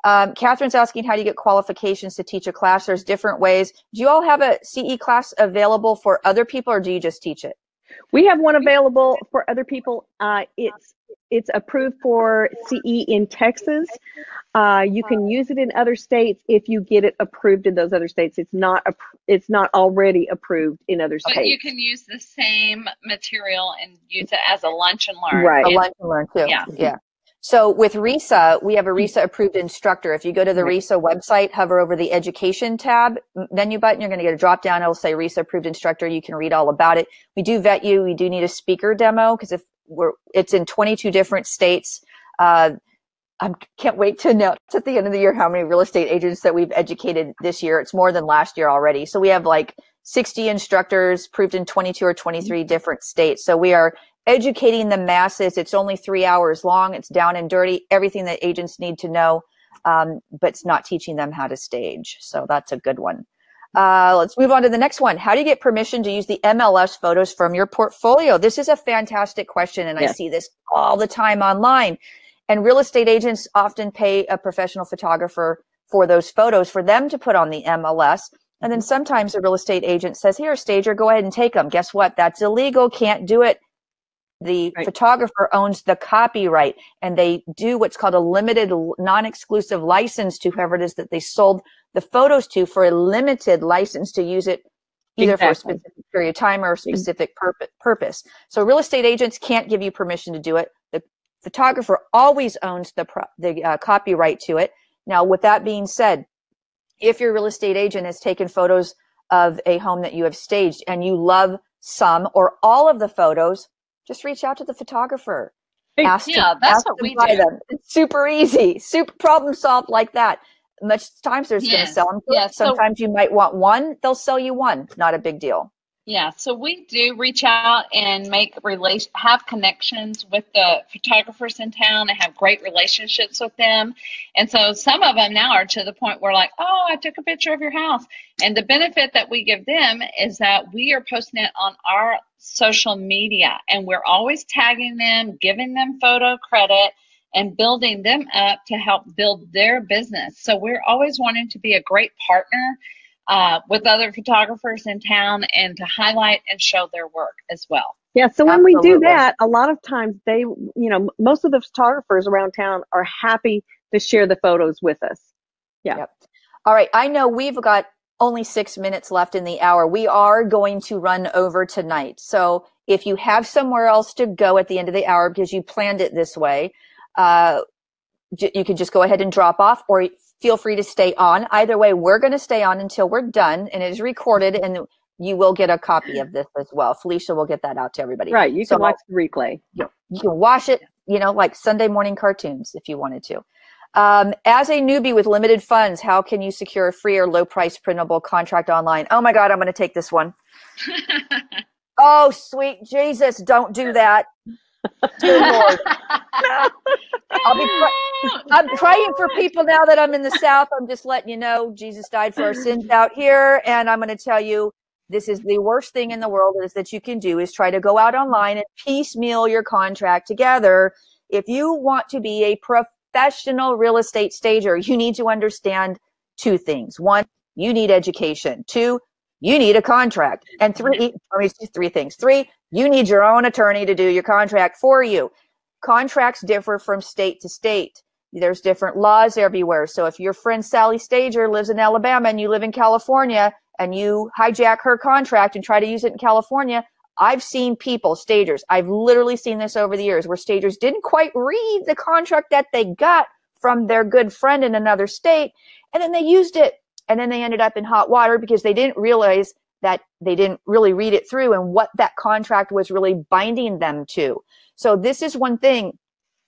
Catherine's asking, how do you get qualifications to teach a class? There's different ways. Do you all have a CE class available for other people, or do you just teach it? We have one available for other people. It's approved for CE in Texas. You can use it in other states if you get it approved in those other states. It's not already approved in other states. But you can use the same material and use it as a lunch and learn. Right. A lunch and learn too. Yeah. So with RESA, we have a RESA approved instructor. If you go to the RESA website, hover over the education tab menu button, you're going to get a drop down. It'll say RESA approved instructor. You can read all about it. We do vet you. We do need a speaker demo because it's in 22 different states. I can't wait to announce at the end of the year how many real estate agents that we've educated this year. It's more than last year already. So we have like 60 instructors approved in 22 or 23 different states. So we are educating the masses. It's only 3 hours long. It's down and dirty, everything that agents need to know, but it's not teaching them how to stage. So that's a good one. Let's move on to the next one. How do you get permission to use the MLS photos from your portfolio? This is a fantastic question, and I see this all the time online. And real estate agents often pay a professional photographer for those photos for them to put on the MLS. And then sometimes a real estate agent says, here, stager, go ahead and take them. Guess what? That's illegal. Can't do it. The photographer owns the copyright, and they do what's called a limited non-exclusive license to whoever it is that they sold the photos to for a limited license to use it either for a specific period of time or a specific purpose. So real estate agents can't give you permission to do it. The photographer always owns the copyright to it. Now, with that being said, if your real estate agent has taken photos of a home that you have staged and you love some or all of the photos, just reach out to the photographer. That's what we do. Them. It's super easy, super problem solved like that. Much times there's going to sell them. Sometimes you might want one, they'll sell you one. Not a big deal. Yeah, so we do reach out and have connections with the photographers in town and have great relationships with them. And so some of them now are to the point where like, oh, I took a picture of your house. And the benefit that we give them is that we are posting it on our social media, and we're always tagging them, giving them photo credit, and building them up to help build their business. So we're always wanting to be a great partner with other photographers in town and to highlight and show their work as well. Yeah, so when we do that, a lot of times most of the photographers around town are happy to share the photos with us. Yeah. Yep. All right, I know we've got only 6 minutes left in the hour. We are going to run over tonight. So if you have somewhere else to go at the end of the hour because you planned it this way, you can just go ahead and drop off, or feel free to stay on. Either way, we're going to stay on until we're done, and it is recorded, and you will get a copy of this as well. Felicia will get that out to everybody. Right. You can watch the replay. You can watch it, like Sunday morning cartoons if you wanted to. As a newbie with limited funds, how can you secure a free or low price printable contract online? Oh my God, I'm going to take this one. Oh, sweet Jesus, don't do that. Dear Lord. I'm praying for people now that I'm in the South. I'm just letting you know Jesus died for our sins out here. And I'm going to tell you, this is the worst thing in the world is that you can do is try to go out online and piecemeal your contract together. If you want to be a professional real estate stager, you need to understand two things. One, you need education. Two, you need a contract. And three things. Three, you need your own attorney to do your contract for you. Contracts differ from state to state. There's different laws everywhere. So if your friend Sally Stager lives in Alabama and you live in California and you hijack her contract and try to use it in California, I've seen people, stagers, I've literally seen this over the years where stagers didn't quite read the contract that they got from their good friend in another state, and then they used it. And then they ended up in hot water because they didn't realize that they didn't really read it through and what that contract was really binding them to. So this is one thing.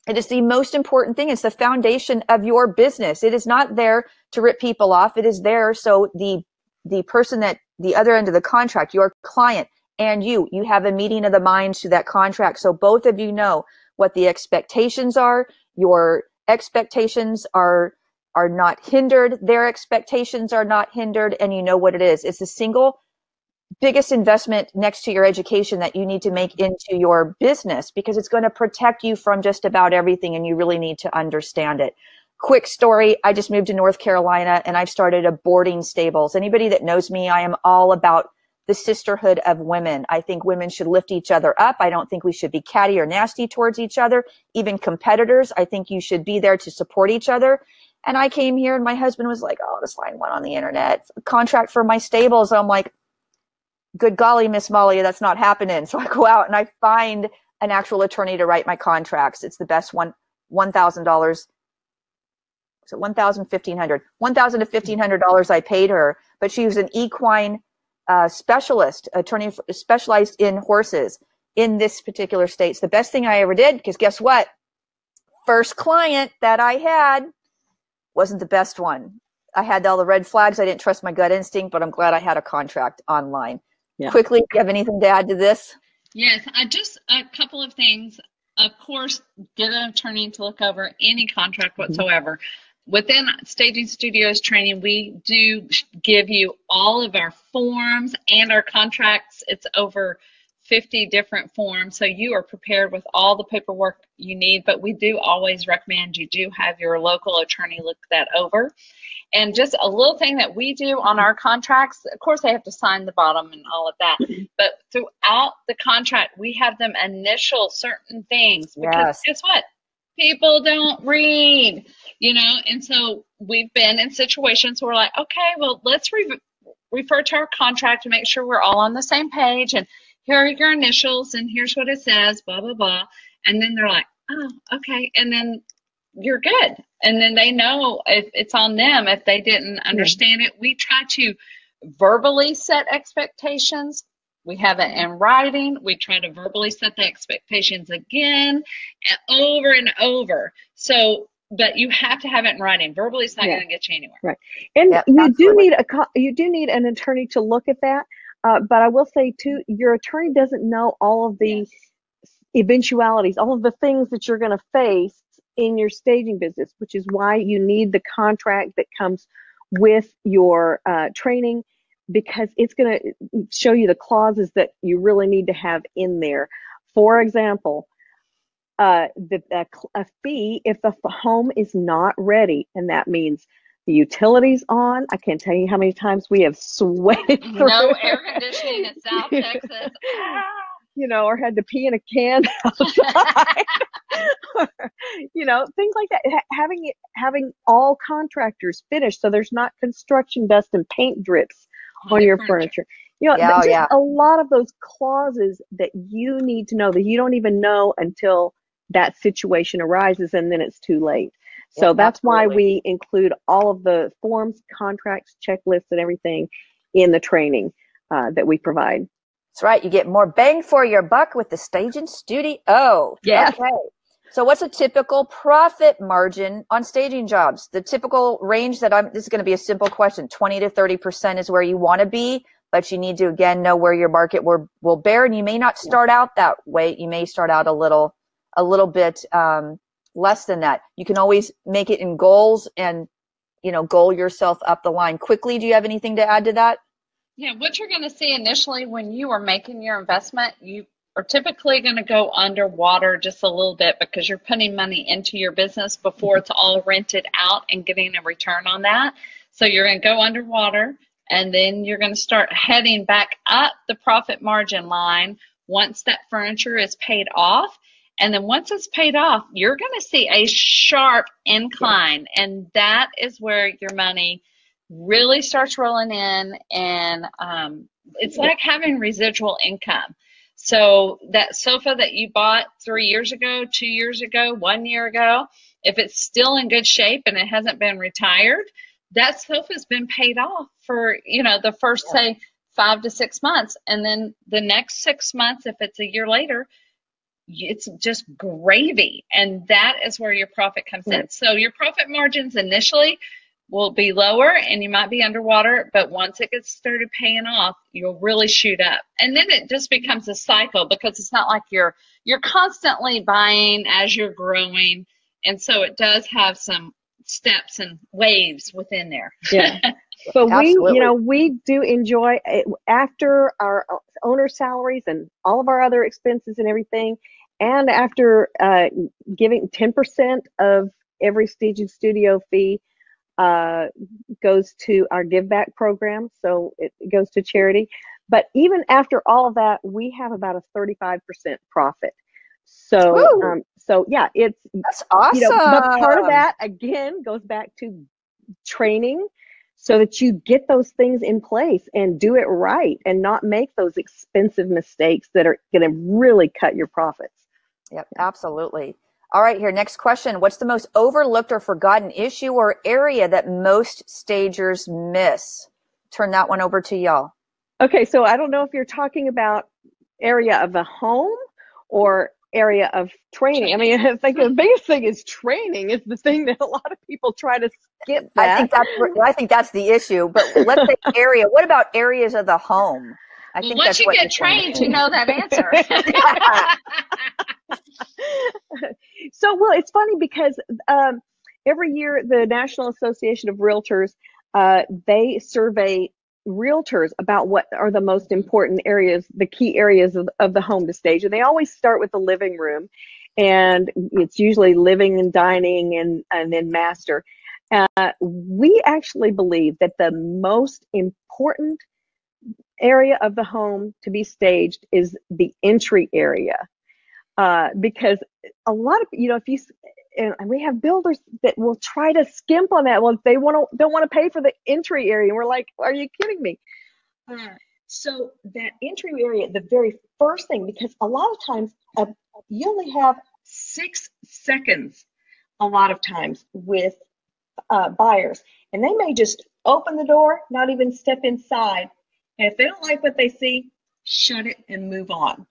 It is the most important thing. It's the foundation of your business. It is not there to rip people off. It is there so the person that the other end of the contract, your client and you have a meeting of the minds to that contract. So both of you know what the expectations are. Your expectations are not hindered. Their expectations are not hindered, and you know what it is. It's the single biggest investment next to your education that you need to make into your business because it's going to protect you from just about everything, and you really need to understand it. Quick story. I just moved to North Carolina and I've started a boarding stables. Anybody that knows me, I am all about the sisterhood of women. I think women should lift each other up. I don't think we should be catty or nasty towards each other. Even competitors, I think you should be there to support each other. And I came here and my husband was like, oh, just find one on the internet, contract for my stables. I'm like, good golly, Miss Molly, that's not happening. So I go out and I find an actual attorney to write my contracts. It's the best one $1,000. So $1,000, $1,500, $1,000 to $1,500 I paid her, but she was an equine specialist, attorney specialized in horses in this particular state. It's the best thing I ever did, because guess what? First client that I had wasn't the best one. I had all the red flags. I didn't trust my gut instinct, but I'm glad I had a contract online. Yeah. Quickly, do you have anything to add to this? Yes, just a couple of things. Of course, get an attorney to look over any contract whatsoever. Within Staging Studios training, we do give you all of our forms and our contracts. It's over 50 different forms, so you are prepared with all the paperwork you need, but we do always recommend you do have your local attorney look that over. And just a little thing that we do on our contracts, of course they have to sign the bottom and all of that, but throughout the contract, we have them initial certain things, because guess what? People don't read, you know, and so we've been in situations where we're like, okay, well, let's refer to our contract to make sure we're all on the same page, and here are your initials, and here's what it says, blah, blah, blah. And then they're like, oh, okay, and then you're good. And then they know if it's on them if they didn't understand it. We try to verbally set expectations. We have it in writing. We try to verbally set the expectations again and over. So, but you have to have it in writing. Verbally, it's not going to get you anywhere. Right. And you do need an attorney to look at that. But I will say too, your attorney doesn't know all of the eventualities, all of the things that you're going to face in your staging business, which is why you need the contract that comes with your training, because it's going to show you the clauses that you really need to have in there. For example, a fee if the home is not ready, and that means the utilities on. I can't tell you how many times we have sweated through. No air conditioning in South Texas. You know, or had to pee in a can outside. You know, things like that. Having all contractors finished, so there's not construction dust and paint drips on your furniture. You know, just a lot of those clauses that you need to know that you don't even know until that situation arises, and then it's too late. So that's why we include all of the forms, contracts, checklists, and everything in the training that we provide. That's right. You get more bang for your buck with the Staging Studio. Yeah. Okay. So what's a typical profit margin on staging jobs? The typical range this is going to be a simple question. 20 to 30% is where you want to be, but you need to, again, know where your market will bear. And you may not start out that way. You may start out a little bit less than that. You can always make it in goals and, you know, goal yourself up the line. Quickly, do you have anything to add to that? Yeah, what you're going to see initially when you are making your investment, you are typically going to go underwater just a little bit, because you're putting money into your business before it's all rented out and getting a return on that. So you're going to go underwater, and then you're going to start heading back up the profit margin line once that furniture is paid off. And then once it's paid off, you're going to see a sharp incline, and that is where your money really starts rolling in, and it's like having residual income. So that sofa that you bought 3 years ago, 2 years ago, 1 year ago, if it's still in good shape and it hasn't been retired, that sofa's been paid off for, you know, the first, say, 5 to 6 months. And then the next 6 months, if it's a year later, it's just gravy. And that is where your profit comes in. So your profit margins initially will be lower, and you might be underwater, but once it gets started paying off, you'll really shoot up. And then it just becomes a cycle, because it's not like you're constantly buying as you're growing. And so it does have some steps and waves within there. Yeah. But we do enjoy it after our owner salaries and all of our other expenses and everything. And after giving 10% of every Staging Studio fee goes to our give back program, so it goes to charity. But even after all of that, we have about a 35% profit. So that's awesome. You know, but part of that again goes back to training, so that you get those things in place and do it right, and not make those expensive mistakes that are going to really cut your profits. Yep, absolutely. All right, here, next question. What's the most overlooked or forgotten issue or area that most stagers miss? Turn that one over to y'all. Okay, so I don't know if you're talking about area of the home or area of training. I mean, I think the biggest thing is training is the thing that a lot of people try to skip that. I think that's the issue, but let's say area. What about areas of the home? I think once you get trained, you know that answer. So, well, it's funny because every year the National Association of Realtors, they survey realtors about what are the most important areas, the key areas of the home to stage. And they always start with the living room, and it's usually living and dining and then master. We actually believe that the most important area of the home to be staged is the entry area. Because a lot of, if you, and we have builders that will try to skimp on that. Well, they don't want to pay for the entry area. And we're like, are you kidding me? So that entry area, the very first thing, because a lot of times you only have 6 seconds a lot of times with buyers, and they may just open the door, not even step inside. And if they don't like what they see, shut it and move on.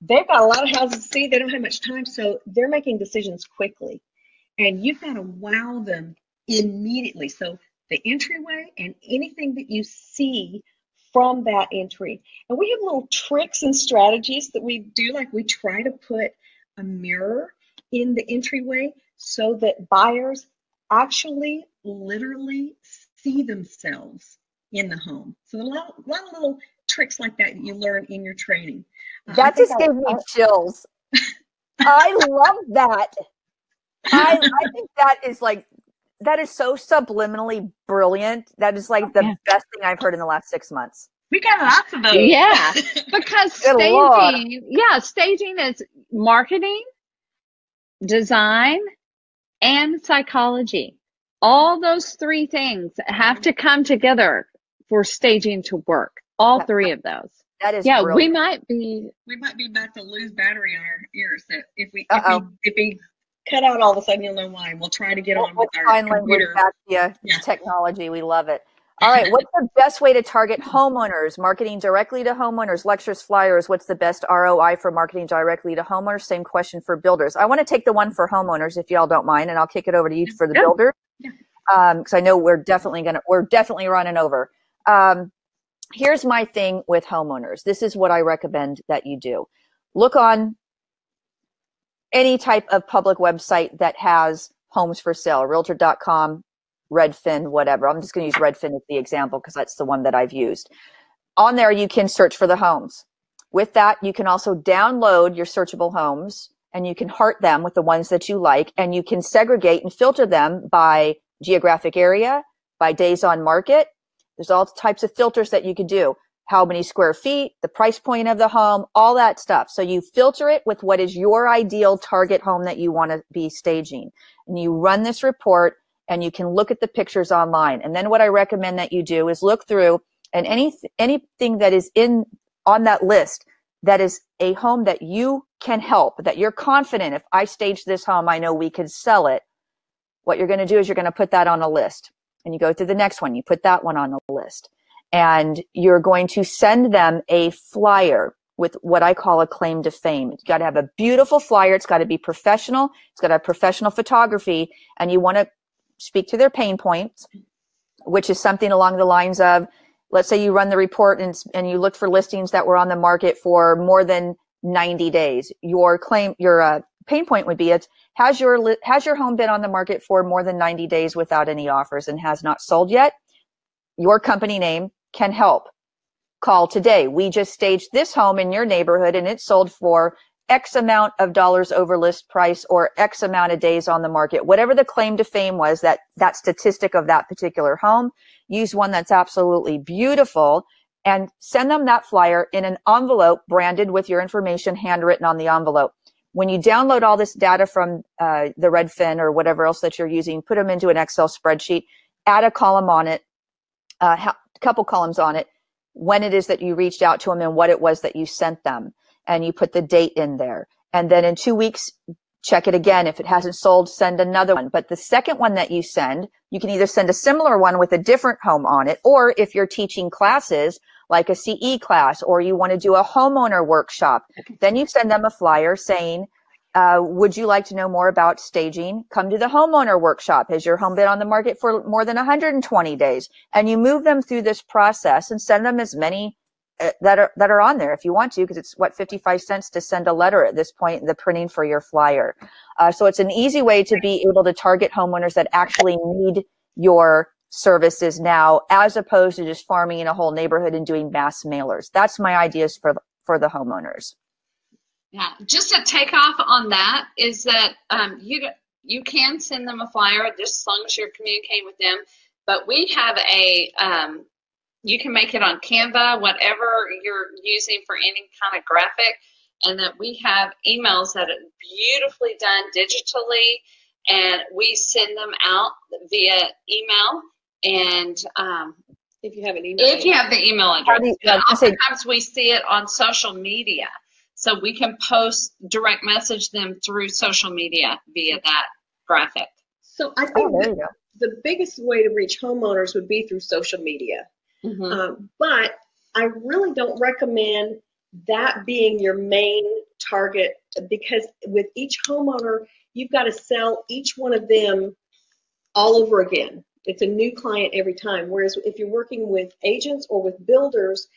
They've got a lot of houses to see. They don't have much time, so they're making decisions quickly. And you've got to wow them immediately. So the entryway and anything that you see from that entry. And we have little tricks and strategies that we do, like we try to put a mirror in the entryway so that buyers actually literally see themselves in the home. So a lot of little tricks like that you learn in your training. That just gave me chills. I love that. I think that is so subliminally brilliant. That is like the best thing I've heard in the last 6 months. We got lots of those. Yeah, because staging is marketing, design, and psychology. All those 3 things have to come together for staging to work. All 3 of those. That is brilliant. We might be about to lose battery on our ears. That if we cut out all of a sudden, you'll know why. We'll try to get on with our computer. Back to technology. We love it. All right. What's the best way to target homeowners? Marketing directly to homeowners, lectures, flyers. What's the best ROI for marketing directly to homeowners? Same question for builders. I want to take the one for homeowners, if y'all don't mind, and I'll kick it over to you for the builders. Because I know we're definitely running over. Here's my thing with homeowners. This is what I recommend that you do. Look on any type of public website that has homes for sale, realtor.com, Redfin, whatever. I'm just going to use Redfin as the example because that's the one that I've used. On there, you can search for the homes. With that, you can also download your searchable homes and you can heart them with the ones that you like, and you can segregate and filter them by geographic area, by days on market. There's all types of filters that you could do. How many square feet, the price point of the home, all that stuff. So you filter it with what is your ideal target home that you want to be staging. And you run this report and you can look at the pictures online. And then what I recommend that you do is look through, and anything that is on that list that is a home that you can help, that you're confident, if I stage this home, I know we could sell it. What you're going to do is you're going to put that on a list. And you go through the next one, you put that one on the list. And you're going to send them a flyer with what I call a claim to fame. It's got to have a beautiful flyer. It's got to be professional. It's got to have professional photography. And you want to speak to their pain points, which is something along the lines of, let's say you run the report and you look for listings that were on the market for more than 90 days. Your pain point would be, has your home been on the market for more than 90 days without any offers and has not sold yet? Your company name can help. Call today. We just staged this home in your neighborhood and it sold for X amount of dollars over list price or X amount of days on the market. Whatever the claim to fame was, that statistic of that particular home, use one that's absolutely beautiful and send them that flyer in an envelope branded with your information handwritten on the envelope. When you download all this data from the Redfin or whatever else that you're using, put them into an Excel spreadsheet, add a column on it, a couple columns on it, when it is that you reached out to them and what it was that you sent them. And you put the date in there. And then in 2 weeks, check it again. If it hasn't sold, send another one. But the second one that you send, you can either send a similar one with a different home on it, or if you're teaching classes like a CE class, or you want to do a homeowner workshop, then you send them a flyer saying, would you like to know more about staging? Come to the homeowner workshop. Has your home been on the market for more than 120 days? And you move them through this process and send them as many that are on there if you want to, because it's 55 cents to send a letter at this point in the printing for your flyer. So it's an easy way to be able to target homeowners that actually need your services now, as opposed to just farming in a whole neighborhood and doing mass mailers. That's my ideas for the homeowners. Yeah, just a takeoff on that is that you can send them a flyer just as long as you're communicating with them. But we have you can make it on Canva, whatever you're using for any kind of graphic, and that we have emails that are beautifully done digitally, and we send them out via email. And if you have an email, if you have the email address, but oftentimes we see it on social media. So we can direct message them through social media via that graphic. So I think the biggest way to reach homeowners would be through social media. Mm-hmm. But I really don't recommend that being your main target, because with each homeowner, you've got to sell each one of them all over again. It's a new client every time. Whereas if you're working with agents or with builders,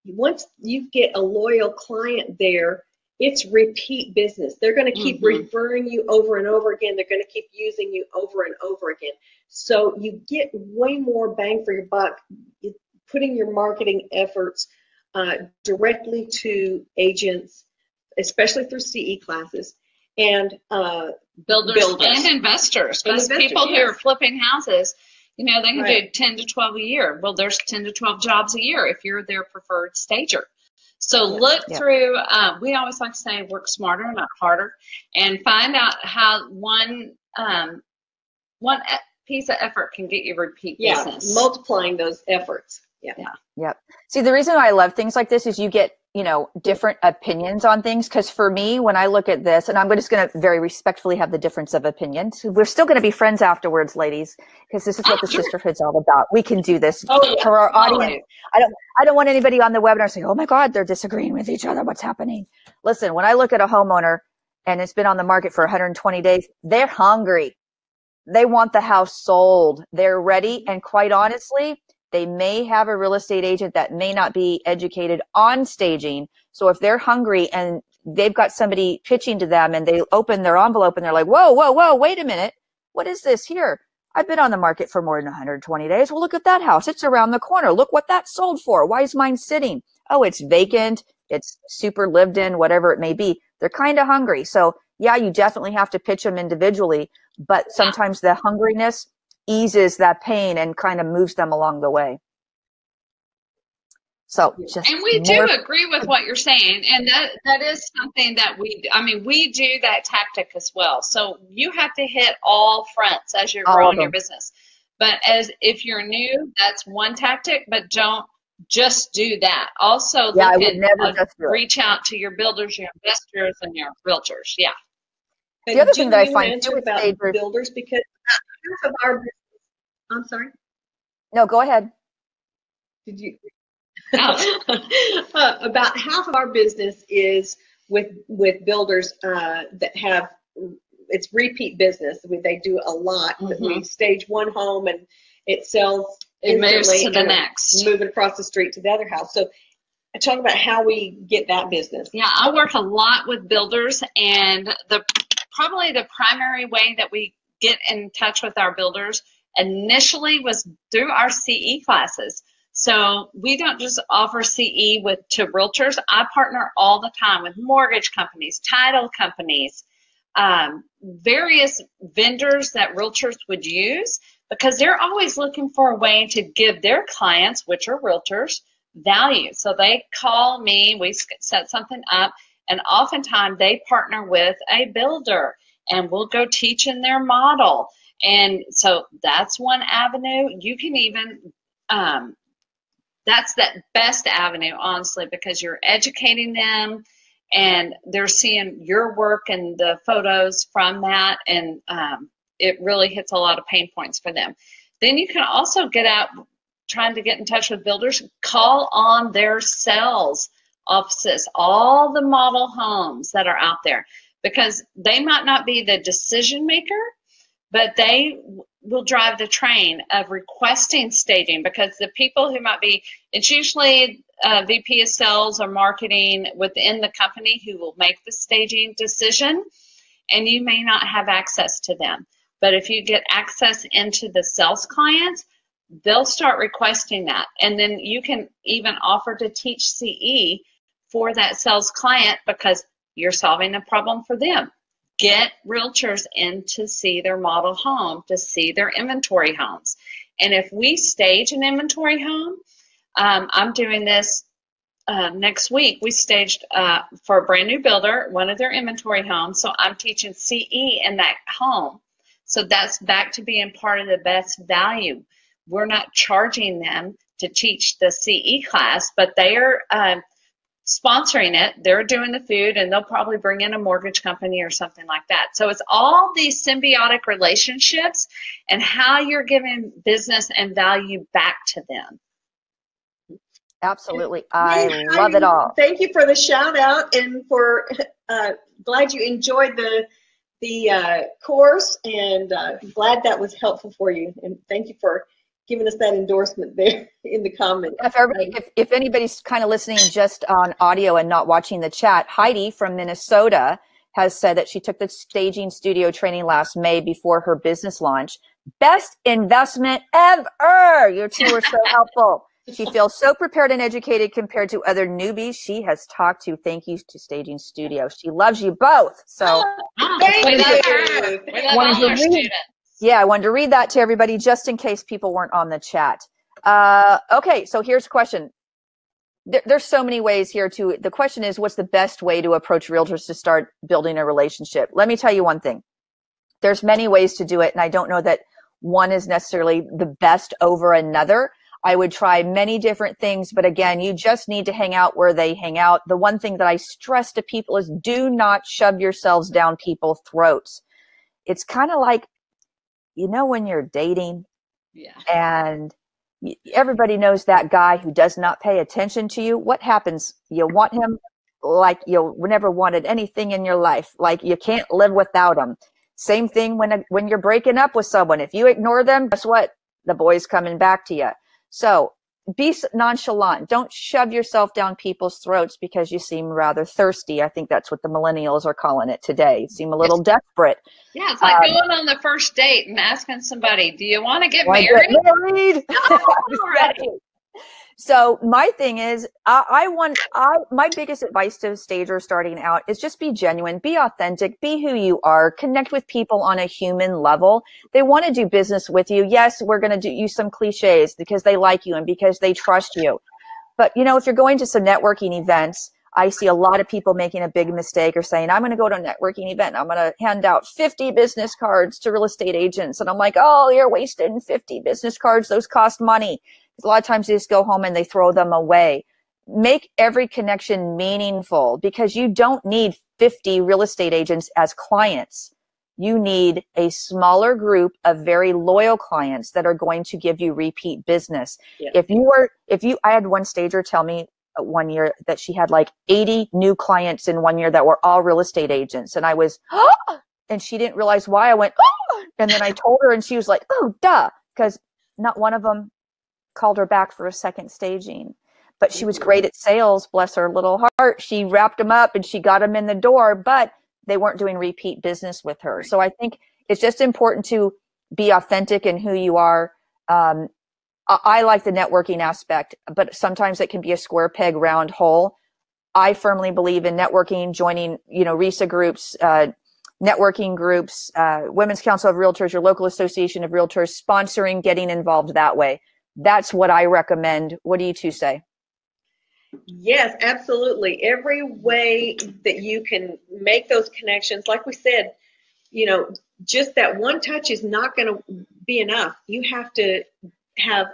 once you get a loyal client there, it's repeat business. They're going to keep referring you over and over again. They're going to keep using you over and over again. So you get way more bang for your buck putting your marketing efforts directly to agents, especially through CE classes, and builders and investors. Because people who are flipping houses, you know, they can do 10 to 12 a year. Well, there's 10 to 12 jobs a year if you're their preferred stager. So look through, we always like to say work smarter, not harder, and find out how one piece of effort can get you repeat business. Multiplying those efforts. Yep. See, the reason why I love things like this is you get, you know, different opinions on things. Because for me, when I look at this, and I'm just going to very respectfully have the difference of opinions. We're still going to be friends afterwards, ladies, because this is what the sisterhood's all about. We can do this for our audience. I don't want anybody on the webinar saying, "Oh my God, they're disagreeing with each other. What's happening?" Listen, when I look at a homeowner and it's been on the market for 120 days, they're hungry. They want the house sold. They're ready, and quite honestly, they may have a real estate agent that may not be educated on staging. So if they're hungry and they've got somebody pitching to them and they open their envelope and they're like, whoa, wait a minute. What is this here? I've been on the market for more than 120 days. Well, look at that house. It's around the corner. Look what that sold for. Why is mine sitting? Oh, it's vacant. It's super lived in, whatever it may be. They're kind of hungry. So yeah, you definitely have to pitch them individually, but sometimes the hungriness eases that pain and kind of moves them along the way. So and we do agree with what you're saying, and that is something that we do that tactic as well. So you have to hit all fronts as you're growing your business. But if you're new, that's one tactic, but don't just do that. Also reach out to your builders, your investors, and your realtors. Yeah. The other thing that I find too with about builders, because half of our business, I'm sorry? No, go ahead. Did you? About half of our business is with builders that have, it's repeat business. They do a lot. We stage one home and it sells. It moves to the next. Moving across the street to the other house. So I talk about how we get that business. Yeah, I work a lot with builders, and probably the primary way that we get in touch with our builders initially was through our CE classes. So we don't just offer CE to realtors. I partner all the time with mortgage companies, title companies, various vendors that realtors would use, because they're always looking for a way to give their clients, which are realtors, value. So they call me, we set something up, and oftentimes they partner with a builder and we'll go teach in their model. And so that's one avenue. You can even, that's that best avenue, honestly, because you're educating them and they're seeing your work and the photos from that, and it really hits a lot of pain points for them. Then you can also get out trying to get in touch with builders, call on their sales offices, all the model homes that are out there, because they might not be the decision maker, but they will drive the train of requesting staging, because the people who might be, it's usually VP of sales or marketing within the company who will make the staging decision, and you may not have access to them. But if you get access into the sales clients, they'll start requesting that. And then you can even offer to teach CE for that sales client, because you're solving a problem for them. Get realtors in to see their model home, to see their inventory homes. And if we stage an inventory home, I'm doing this next week. We staged for a brand new builder, one of their inventory homes. So I'm teaching CE in that home. So that's back to being part of the best value. We're not charging them to teach the CE class, but they are sponsoring it. They're doing the food, and they'll probably bring in a mortgage company or something like that. So it's all these symbiotic relationships and how you're giving business and value back to them. Absolutely. I love it all. Thank you for the shout out, and for glad you enjoyed the course, and glad that was helpful for you. And thank you for giving us that endorsement there in the comments. If anybody's kind of listening just on audio and not watching the chat, Heidi from Minnesota has said that she took the staging studio training last May before her business launch. Best investment ever. You two are so helpful. She feels so prepared and educated compared to other newbies she has talked to. Thank you to Staging Studio. She loves you both. So thank you. We love all our students. Yeah, I wanted to read that to everybody just in case people weren't on the chat. Okay, so here's a question. There's so many ways here to, the question is, what's the best way to approach realtors to start building a relationship? Let me tell you one thing. There's many ways to do it, and I don't know that one is necessarily the best over another. I would try many different things, but again, you just need to hang out where they hang out. The one thing that I stress to people is do not shove yourselves down people's throats. It's kind of like, you know, when you're dating, and everybody knows that guy who does not pay attention to you. What happens? You want him like you never wanted anything in your life. Like you can't live without him. Same thing when you're breaking up with someone. If you ignore them, guess what? The boy's coming back to you. So be nonchalant. Don't shove yourself down people's throats because you seem rather thirsty. I think that's what the millennials are calling it today. You seem a little desperate. Yeah, it's like going on the first date and asking somebody, do you want to get married? Right. So my thing is, my biggest advice to stagers starting out is just be genuine, be authentic, be who you are, connect with people on a human level. They want to do business with you. Yes, we're going to use some cliches because they like you and because they trust you. But, you know, if you're going to some networking events, I see a lot of people making a big mistake or saying, I'm going to go to a networking event. I'm going to hand out 50 business cards to real estate agents. And I'm like, oh, you're wasting 50 business cards. Those cost money. A lot of times they just go home and they throw them away. Make every connection meaningful because you don't need 50 real estate agents as clients. You need a smaller group of very loyal clients that are going to give you repeat business. Yeah. I had one stager tell me one year that she had like 80 new clients in 1 year that were all real estate agents. And I was, and she didn't realize why. I went, and then I told her and she was like, oh, duh, because not one of them called her back for a second staging. But she was great at sales, bless her little heart. She wrapped them up and she got them in the door, but they weren't doing repeat business with her. So I think it's just important to be authentic in who you are. I like the networking aspect, but sometimes it can be a square peg, round hole. I firmly believe in networking, joining, RESA groups, networking groups, Women's Council of Realtors, your local association of realtors, sponsoring, getting involved that way. That's what I recommend. What do you two say? Yes, absolutely. Every way that you can make those connections, like we said, just that one touch is not going to be enough. You have to have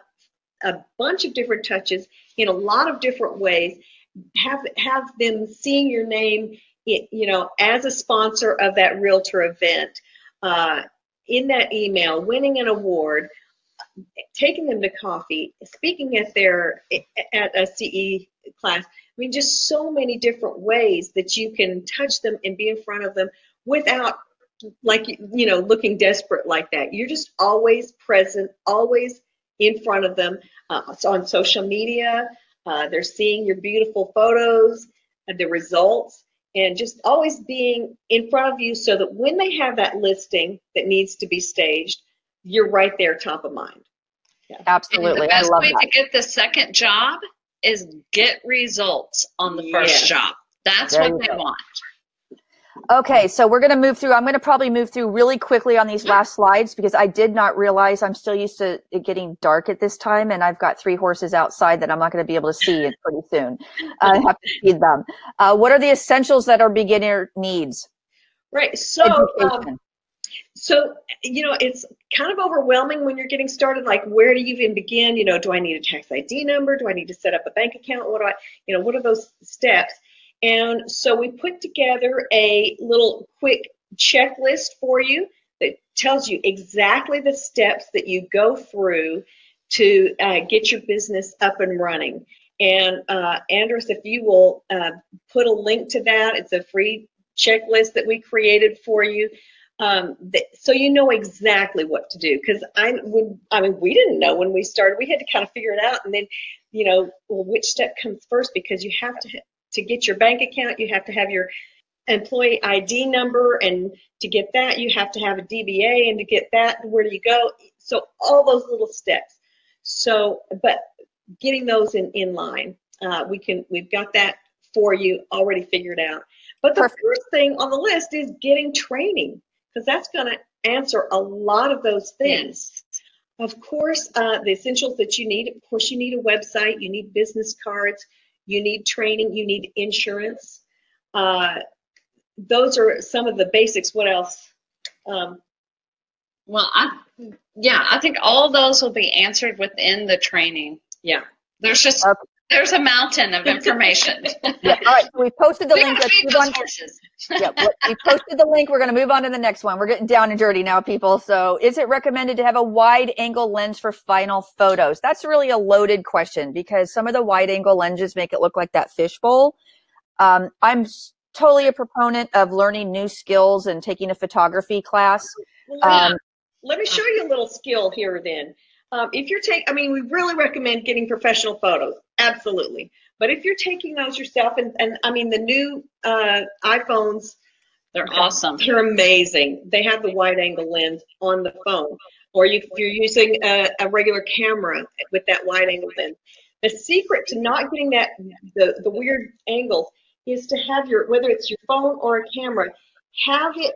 a bunch of different touches in a lot of different ways. have them seeing your name, as a sponsor of that realtor event, in that email, winning an award, taking them to coffee, speaking at a CE class. I mean, just so many different ways that you can touch them and be in front of them without, looking desperate like that. You're just always present, always in front of them. So on social media, they're seeing your beautiful photos, the results, and just always being in front of you so that when they have that listing that needs to be staged, you're right there top of mind. Yeah. Absolutely. And the best I love way that. to get the second job is get results on the first job. That's what they want. Okay, so we're going to move through. I'm going to probably move through really quickly on these last slides because I did not realize I'm still used to it getting dark at this time, and I've got 3 horses outside that I'm not going to be able to see pretty soon. I have to feed them. What are the essentials that our beginner needs? Right. So, it's kind of overwhelming when you're getting started. Like, where do you even begin? Do I need a tax ID number? Do I need to set up a bank account? What are those steps? And so we put together a little quick checklist for you that tells you exactly the steps that you go through to get your business up and running. And Andres, if you will put a link to that, it's a free checklist that we created for you. So you know exactly what to do. Because we didn't know when we started. We had to kind of figure it out, and then, which step comes first, because you have to get your bank account, you have to have your employee ID number, and to get that, you have to have a DBA, and to get that, where do you go? So all those little steps. So, but getting those in line, we've got that for you already figured out. But the first thing on the list is getting training, because that's going to answer a lot of those things. Of course, the essentials that you need, of course, you need a website, you need business cards, you need training, you need insurance. Those are some of the basics. What else? I think all those will be answered within the training. Yeah. There's a mountain of information. Yeah. All right. So we posted the link. Let's move on. Horses. Yeah. We posted the link. We're going to move on to the next one. We're getting down and dirty now, people. So is it recommended to have a wide angle lens for final photos? That's really a loaded question because some of the wide angle lenses make it look like that fishbowl. I'm totally a proponent of learning new skills and taking a photography class. Let me show you a little skill here then. If you're we really recommend getting professional photos, absolutely. But if you're taking those yourself, and the new iPhones, they're awesome. They're amazing. They have the wide angle lens on the phone, or if you're using a regular camera with that wide angle lens. The secret to not getting the weird angles is to have whether it's your phone or a camera, have it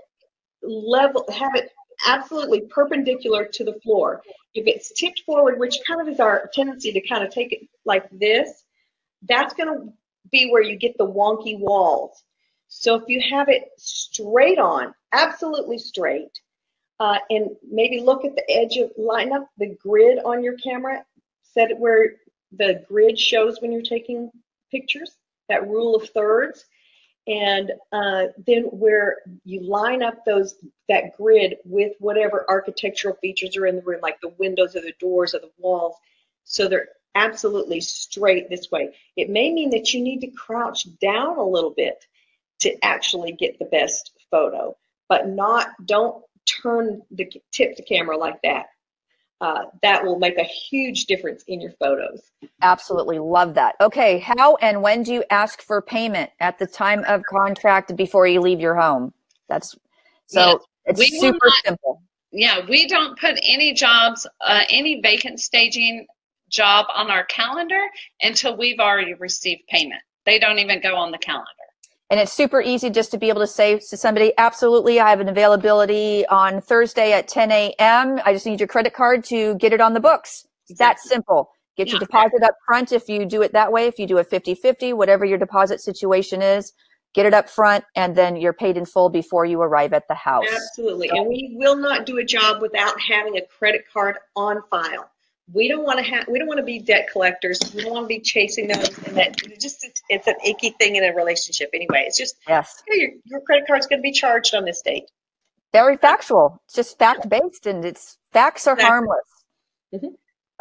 level, have it absolutely perpendicular to the floor. If it's tipped forward, which kind of is our tendency to kind of take it like this, that's going to be where you get the wonky walls. So if you have it straight on, absolutely straight, and maybe look at the edge line up the grid on your camera, set it where the grid shows when you're taking pictures, that rule of thirds. And then where you line up that grid with whatever architectural features are in the room, like the windows or the doors or the walls, so they're absolutely straight this way. It may mean that you need to crouch down a little bit to actually get the best photo, but don't tip the camera like that. That will make a huge difference in your photos. Absolutely love that. Okay, how and when do you ask for payment? At the time of contract, before you leave your home? It's super simple. Yeah, we don't put any jobs, any vacant staging job on our calendar until we've already received payment. They don't even go on the calendar. And it's super easy just to be able to say to somebody, absolutely, I have an availability on Thursday at 10 a.m. I just need your credit card to get it on the books. It's that simple. Get your deposit up front if you do it that way. If you do a 50-50, whatever your deposit situation is, get it up front, and then you're paid in full before you arrive at the house. Absolutely. And we will not do a job without having a credit card on file. We don't want to be debt collectors. We don't want to be chasing those, and it's an icky thing in a relationship anyway. It's just, yes, hey, your credit card's going to be charged on this date. Very factual. It's just fact-based, and facts are harmless. Mm-hmm.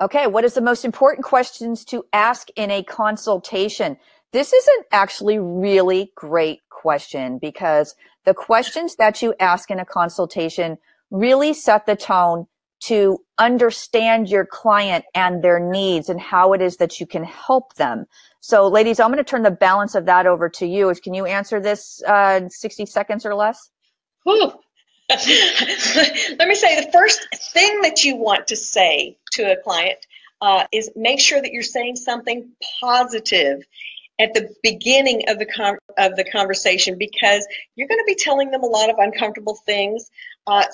Okay, what is the most important questions to ask in a consultation? This is an actually really great question, because the questions that you ask in a consultation really set the tone to understand your client and their needs and how it is that you can help them. So ladies, I'm going to turn the balance of that over to you. Can you answer this in 60 seconds or less? Whew. Let me say, the first thing that you want to say to a client is make sure that you're saying something positive at the beginning of the conversation, because you're going to be telling them a lot of uncomfortable things.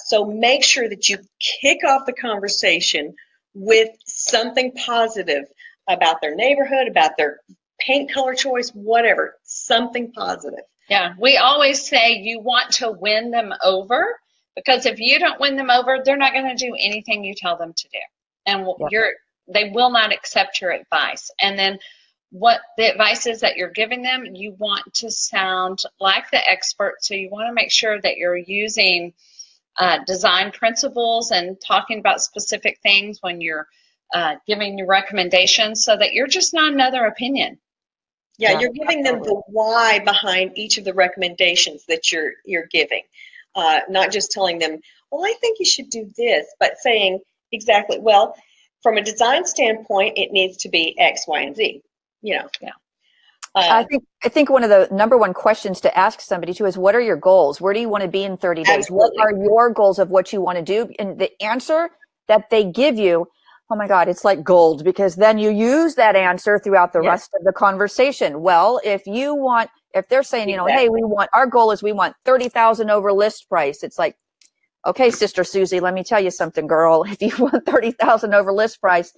So make sure that you kick off the conversation with something positive about their neighborhood, about their paint color choice, whatever, something positive. Yeah, we always say you want to win them over, because if you don't win them over, they're not going to do anything you tell them to do. And they will not accept your advice. And then what the advice is that you're giving them, you want to sound like the expert. So you want to make sure that you're using design principles and talking about specific things when you're giving your recommendations, so that you're just not another opinion. Yeah, you're giving them the why behind each of the recommendations that you're giving. Not just telling them, well, I think you should do this, but saying exactly, well, from a design standpoint, it needs to be X, Y, and Z. Yeah. I think one of the number one questions to ask somebody too is, what are your goals? Where do you want to be in 30 days? Absolutely. What are your goals of what you want to do? And the answer that they give you, oh my God, it's like gold, because then you use that answer throughout the rest of the conversation. Well, if they're saying, hey, our goal is we want 30,000 over list price. It's like, okay, Sister Susie, let me tell you something, girl. If you want 30,000 over list price,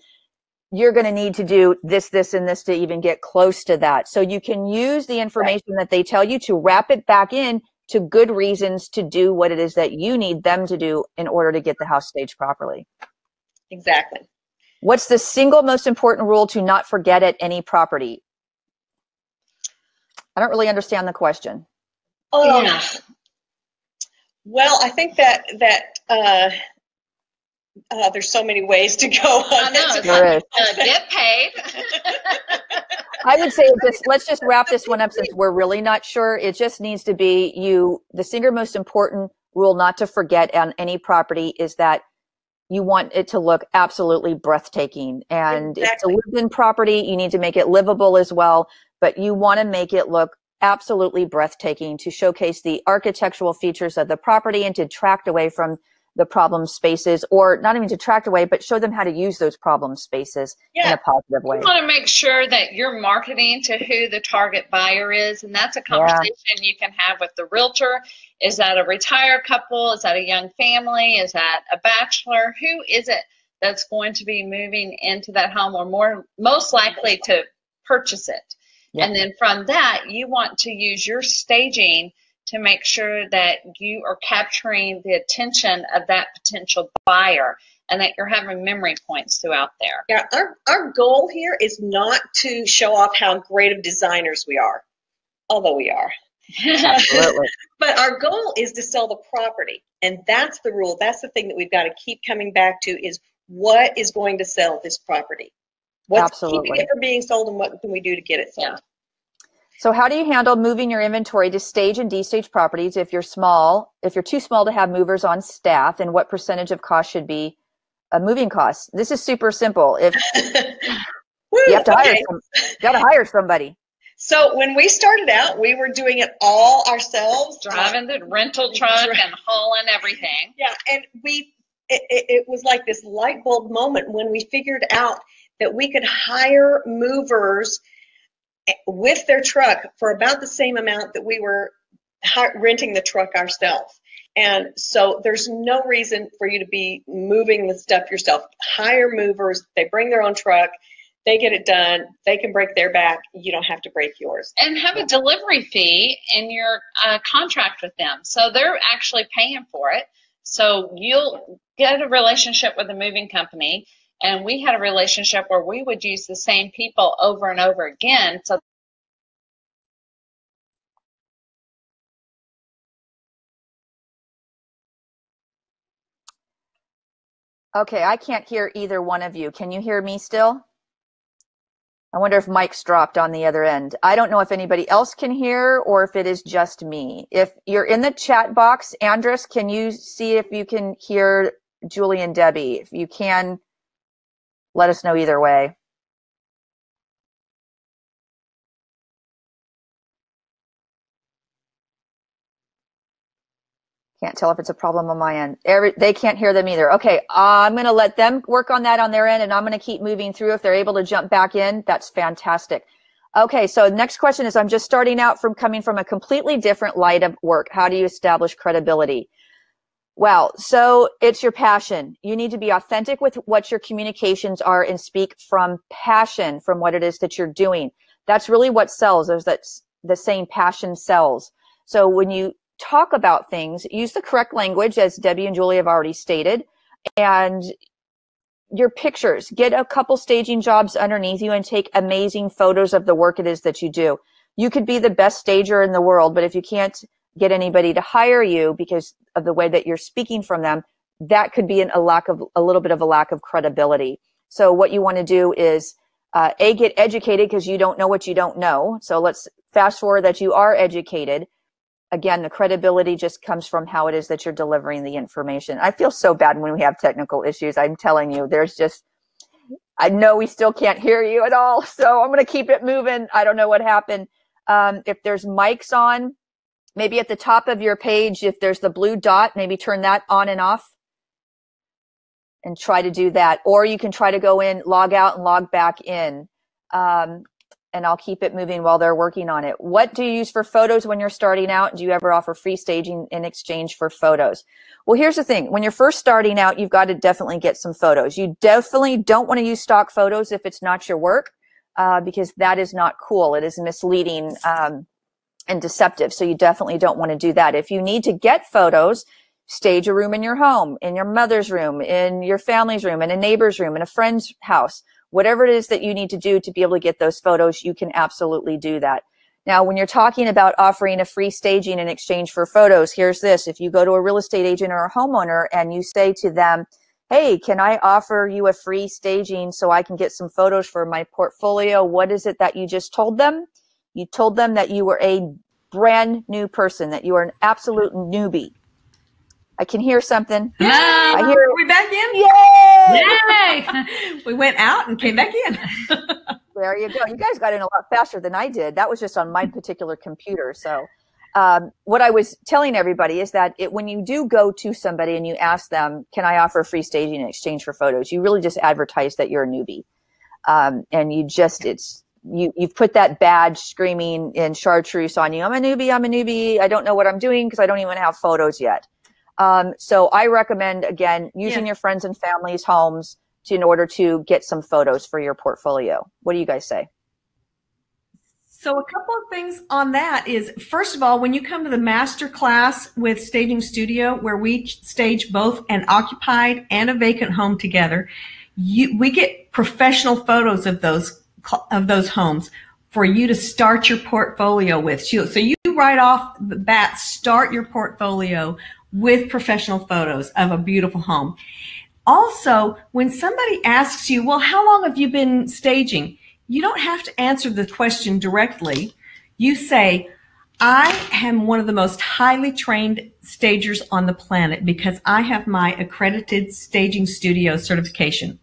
you're going to need to do this, this, and this to even get close to that. So you can use the information that they tell you to wrap it back in to good reasons to do what it is that you need them to do in order to get the house staged properly. Exactly. What's the single most important rule to not forget at any property? I don't really understand the question. Oh, well, I think that there's so many ways to go on. I know. There is. Get paid. I would say let's just wrap this one up, since we're really not sure. It just needs to be the single most important rule not to forget on any property is that you want it to look absolutely breathtaking. And If it's a lived-in property, you need to make it livable as well, but you want to make it look absolutely breathtaking to showcase the architectural features of the property and to detract away from the problem spaces, or not even detract away, but show them how to use those problem spaces in a positive way. You want to make sure that you're marketing to who the target buyer is, and that's a conversation you can have with the realtor. Is that a retired couple? Is that a young family? Is that a bachelor? Who is it that's going to be moving into that home, or most likely to purchase it? Yeah. And then from that, you want to use your staging to make sure that you are capturing the attention of that potential buyer and that you're having memory points throughout there. Yeah, our goal here is not to show off how great of designers we are, although we are. Absolutely. But our goal is to sell the property, and that's the rule. That's the thing that we've got to keep coming back to, is what is going to sell this property? What's keeping it from being sold, and what can we do to get it sold? Yeah. So how do you handle moving your inventory to stage and destage properties if you're too small to have movers on staff, and what percentage of cost should be moving costs? This is super simple. If you have to hire somebody. So when we started out, we were doing it all ourselves. Driving the rental truck and hauling everything. Yeah, and it was like this light bulb moment when we figured out that we could hire movers with their truck for about the same amount that we were renting the truck ourselves. And so there's no reason for you to be moving the stuff yourself. Hire movers. They bring their own truck. They get it done. They can break their back. You don't have to break yours. And have a delivery fee in your contract with them. So they're actually paying for it. So you'll get a relationship with a moving company, And we had a relationship where we would use the same people over and over again. So Okay, I can't hear either one of you. Can you hear me still? I wonder if Mike's dropped on the other end. I don't know if anybody else can hear or if it is just me. If you're in the chat box, Andres, can you see if you can hear Julie and Debbie? If you can, let us know either way. Can't tell if it's a problem on my end. They can't hear them either. Okay, I'm going to let them work on that on their end, and I'm going to keep moving through. If they're able to jump back in, that's fantastic. Okay, so next question is, I'm just starting out from coming from a completely different light of work. How do you establish credibility? Well, so it's your passion. You need to be authentic with what your communications are and speak from passion, from what it is that you're doing. That's really what sells. There's that the saying, passion sells. So when you talk about things, use the correct language, as Debbie and Julie have already stated, and your pictures. Get a couple staging jobs underneath you and take amazing photos of the work it is that you do. You could be the best stager in the world, but if you can't get anybody to hire you because of the way that you're speaking from them, that could be a little bit of a lack of credibility. So what you want to do is get educated, because you don't know what you don't know. So let's fast forward that you are educated. Again, the credibility just comes from how it is that you're delivering the information. I feel so bad when we have technical issues. I'm telling you, I know we still can't hear you at all. So I'm going to keep it moving. I don't know what happened. If there's mics on, maybe at the top of your page, if there's the blue dot, maybe turn that on and off and try to do that. Or you can try to go in, log out and log back in. And I'll keep it moving while they're working on it. What do you use for photos when you're starting out? Do you ever offer free staging in exchange for photos? Well, here's the thing. When you're first starting out, you've got to definitely get some photos. You definitely don't want to use stock photos if it's not your work, because that is not cool. It is misleading and deceptive. So you definitely don't want to do that. If you need to get photos, stage a room in your home, in your mother's room, in your family's room, in a neighbor's room, in a friend's house. Whatever it is that you need to do to be able to get those photos, you can absolutely do that. Now, when you're talking about offering a free staging in exchange for photos, here's this. If you go to a real estate agent or a homeowner and you say to them, hey, can I offer you a free staging so I can get some photos for my portfolio? What is it that you just told them? You told them that you were a brand new person, that you are an absolute newbie. I can hear something. Hello. I hear. Are we back in? Yay! Yay! We went out and came back in. There you go. You guys got in a lot faster than I did. That was just on my particular computer. So what I was telling everybody is that when you do go to somebody and you ask them, can I offer free staging in exchange for photos? You really just advertise that you're a newbie. And you've put that badge screaming in chartreuse on you. I'm a newbie. I don't know what I'm doing because I don't even have photos yet. So I recommend, again, using your friends and family's homes in order to get some photos for your portfolio. What do you guys say? So a couple of things on that is, first of all, when you come to the master class with Staging Studio, where we stage both an occupied and a vacant home together, we get professional photos of those homes for you to start your portfolio with. So you right off the bat, start your portfolio with professional photos of a beautiful home. Also, when somebody asks you, well, how long have you been staging? You don't have to answer the question directly. You say, I am one of the most highly trained stagers on the planet because I have my accredited staging studio certification.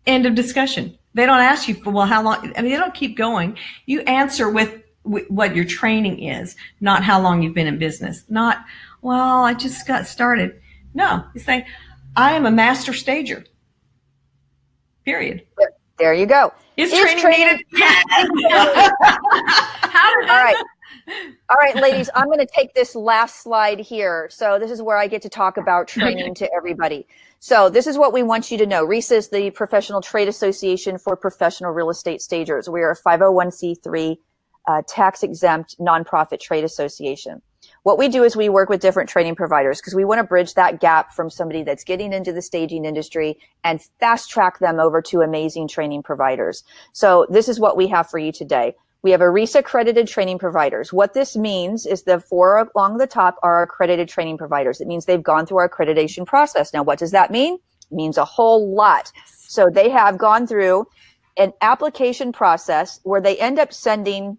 End of discussion. They don't ask you for, well, how long? I mean, they don't keep going. You answer with what your training is, not how long you've been in business. Not, well, I just got started. No, you say, I am a master stager. Period. There you go. Is training needed? All right, ladies, I'm going to take this last slide here. So this is where I get to talk about training to everybody. So this is what we want you to know. RESA is the Professional Trade Association for Professional Real Estate Stagers. We are a 501c3 tax-exempt nonprofit trade association. what we do is we work with different training providers because we want to bridge that gap from somebody that's getting into the staging industry and fast track them over to amazing training providers. So this is what we have for you today. We have a RESA accredited training providers. What this means is the 4 along the top are accredited training providers. It means they've gone through our accreditation process. Now, what does that mean? It means a whole lot. So they have gone through an application process where they end up sending,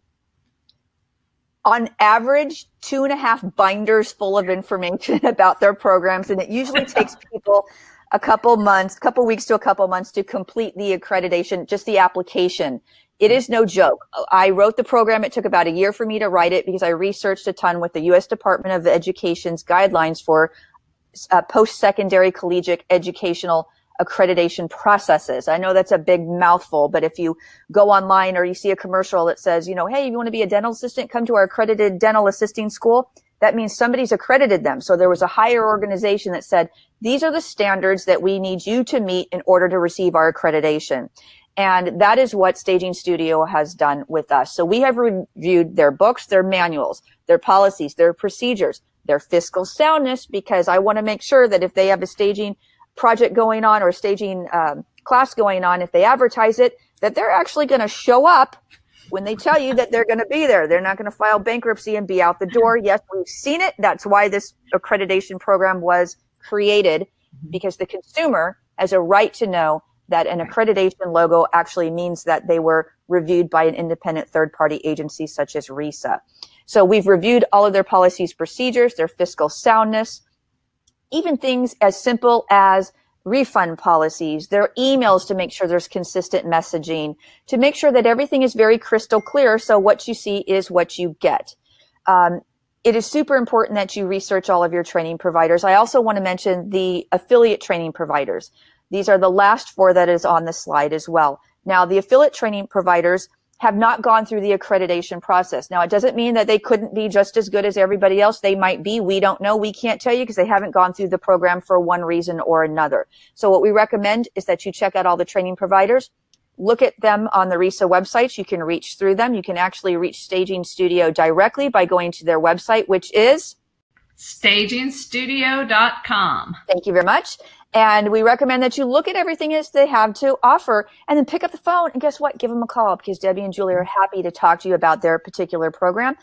on average, 2.5 binders full of information about their programs. And it usually takes people a couple weeks to a couple months to complete the accreditation, just the application. It is no joke. I wrote the program. It took about a year for me to write it because I researched a ton with the U.S. Department of Education's guidelines for post-secondary collegiate educational accreditation processes. I know that's a big mouthful, but if you go online or you see a commercial that says, you know, hey, you want to be a dental assistant, come to our accredited dental assisting school. That means somebody's accredited them. So there was a higher organization that said, these are the standards that we need you to meet in order to receive our accreditation. And that is what Staging Studio has done with us. So we have reviewed their books, their manuals, their policies, their procedures, their fiscal soundness, because I want to make sure that if they have a staging project going on or a staging class going on, if they advertise it, that they're actually going to show up when they tell you that they're going to be there. They're not going to file bankruptcy and be out the door. Yes, we've seen it. That's why this accreditation program was created, because the consumer has a right to know that an accreditation logo actually means that they were reviewed by an independent third-party agency such as RESA. So we've reviewed all of their policies, procedures, their fiscal soundness, even things as simple as refund policies, their emails to make sure there's consistent messaging, to make sure that everything is very crystal clear so what you see is what you get. It is super important that you research all of your training providers. I also want to mention the affiliate training providers. These are the last 4 that is on the slide as well. Now, the affiliate training providers have not gone through the accreditation process. Now, it doesn't mean that they couldn't be just as good as everybody else. They might be. We don't know. We can't tell you because they haven't gone through the program for one reason or another. So what we recommend is that you check out all the training providers. Look at them on the RESA websites. You can reach through them. You can actually reach Staging Studio directly by going to their website, which is stagingstudio.com. Thank you very much. And we recommend that you look at everything as they have to offer and then pick up the phone and guess what? Give them a call because Debbie and Julie are happy to talk to you about their particular program.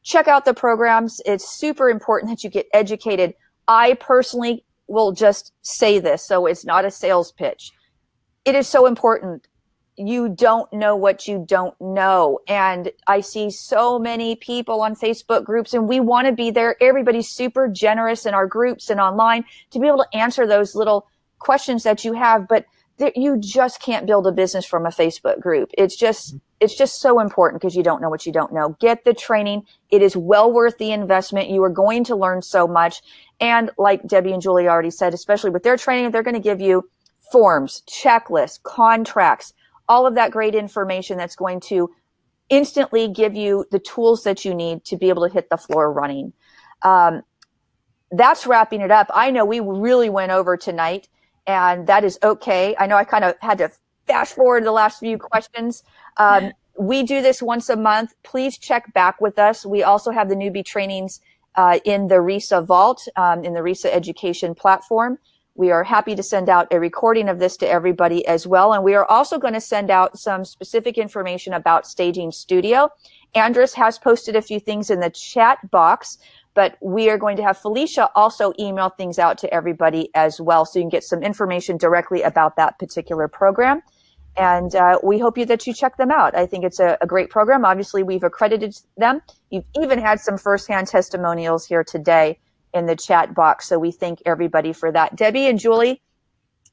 Check out the programs. It's super important that you get educated. I personally will just say this, so it's not a sales pitch. It is so important. You don't know what you don't know. And I see so many people on Facebook groups, and we want to be there. Everybody's super generous in our groups and online to be able to answer those little questions that you have. But you just can't build a business from a Facebook group. It's just so important because you don't know what you don't know. Get the training. It is well worth the investment. You are going to learn so much. And like Debbie and Julie already said, especially with their training, they're going to give you forms, checklists, contracts, all of that great information that's going to instantly give you the tools that you need to be able to hit the floor running. That's wrapping it up. I know we really went over tonight, and that is okay. I know I kind of had to fast forward the last few questions. We do this once a month. Please check back with us. We also have the newbie trainings in the RESA Vault, in the RESA Education platform. We are happy to send out a recording of this to everybody as well. And we are also going to send out some specific information about Staging Studio. Andres has posted a few things in the chat box, but we are going to have Felicia also email things out to everybody as well, so you can get some information directly about that particular program. And we hope that you check them out. I think it's a great program. Obviously, we've accredited them. You've even had some firsthand testimonials here today in the chat box. So we thank everybody for that. Debbie and Julie,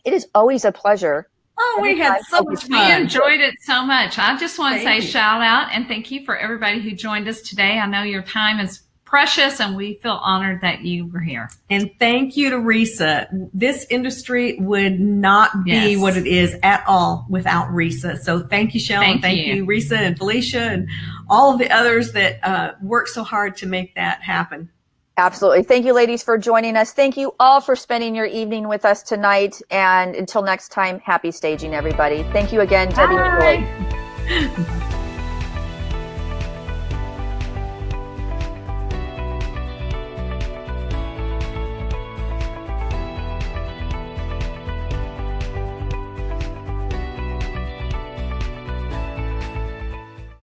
it is always a pleasure. Oh, we had so much fun. We enjoyed it so much. I just want to say shout out and thank you for everybody who joined us today. I know your time is precious and we feel honored that you were here. And thank you to RESA. This industry would not be what it is at all without RESA. So thank you, Shell, and thank you, RESA and Felicia and all of the others that work so hard to make that happen. Absolutely. Thank you, ladies, for joining us. Thank you all for spending your evening with us tonight. And until next time, happy staging, everybody. Thank you again, Debbie and Julie.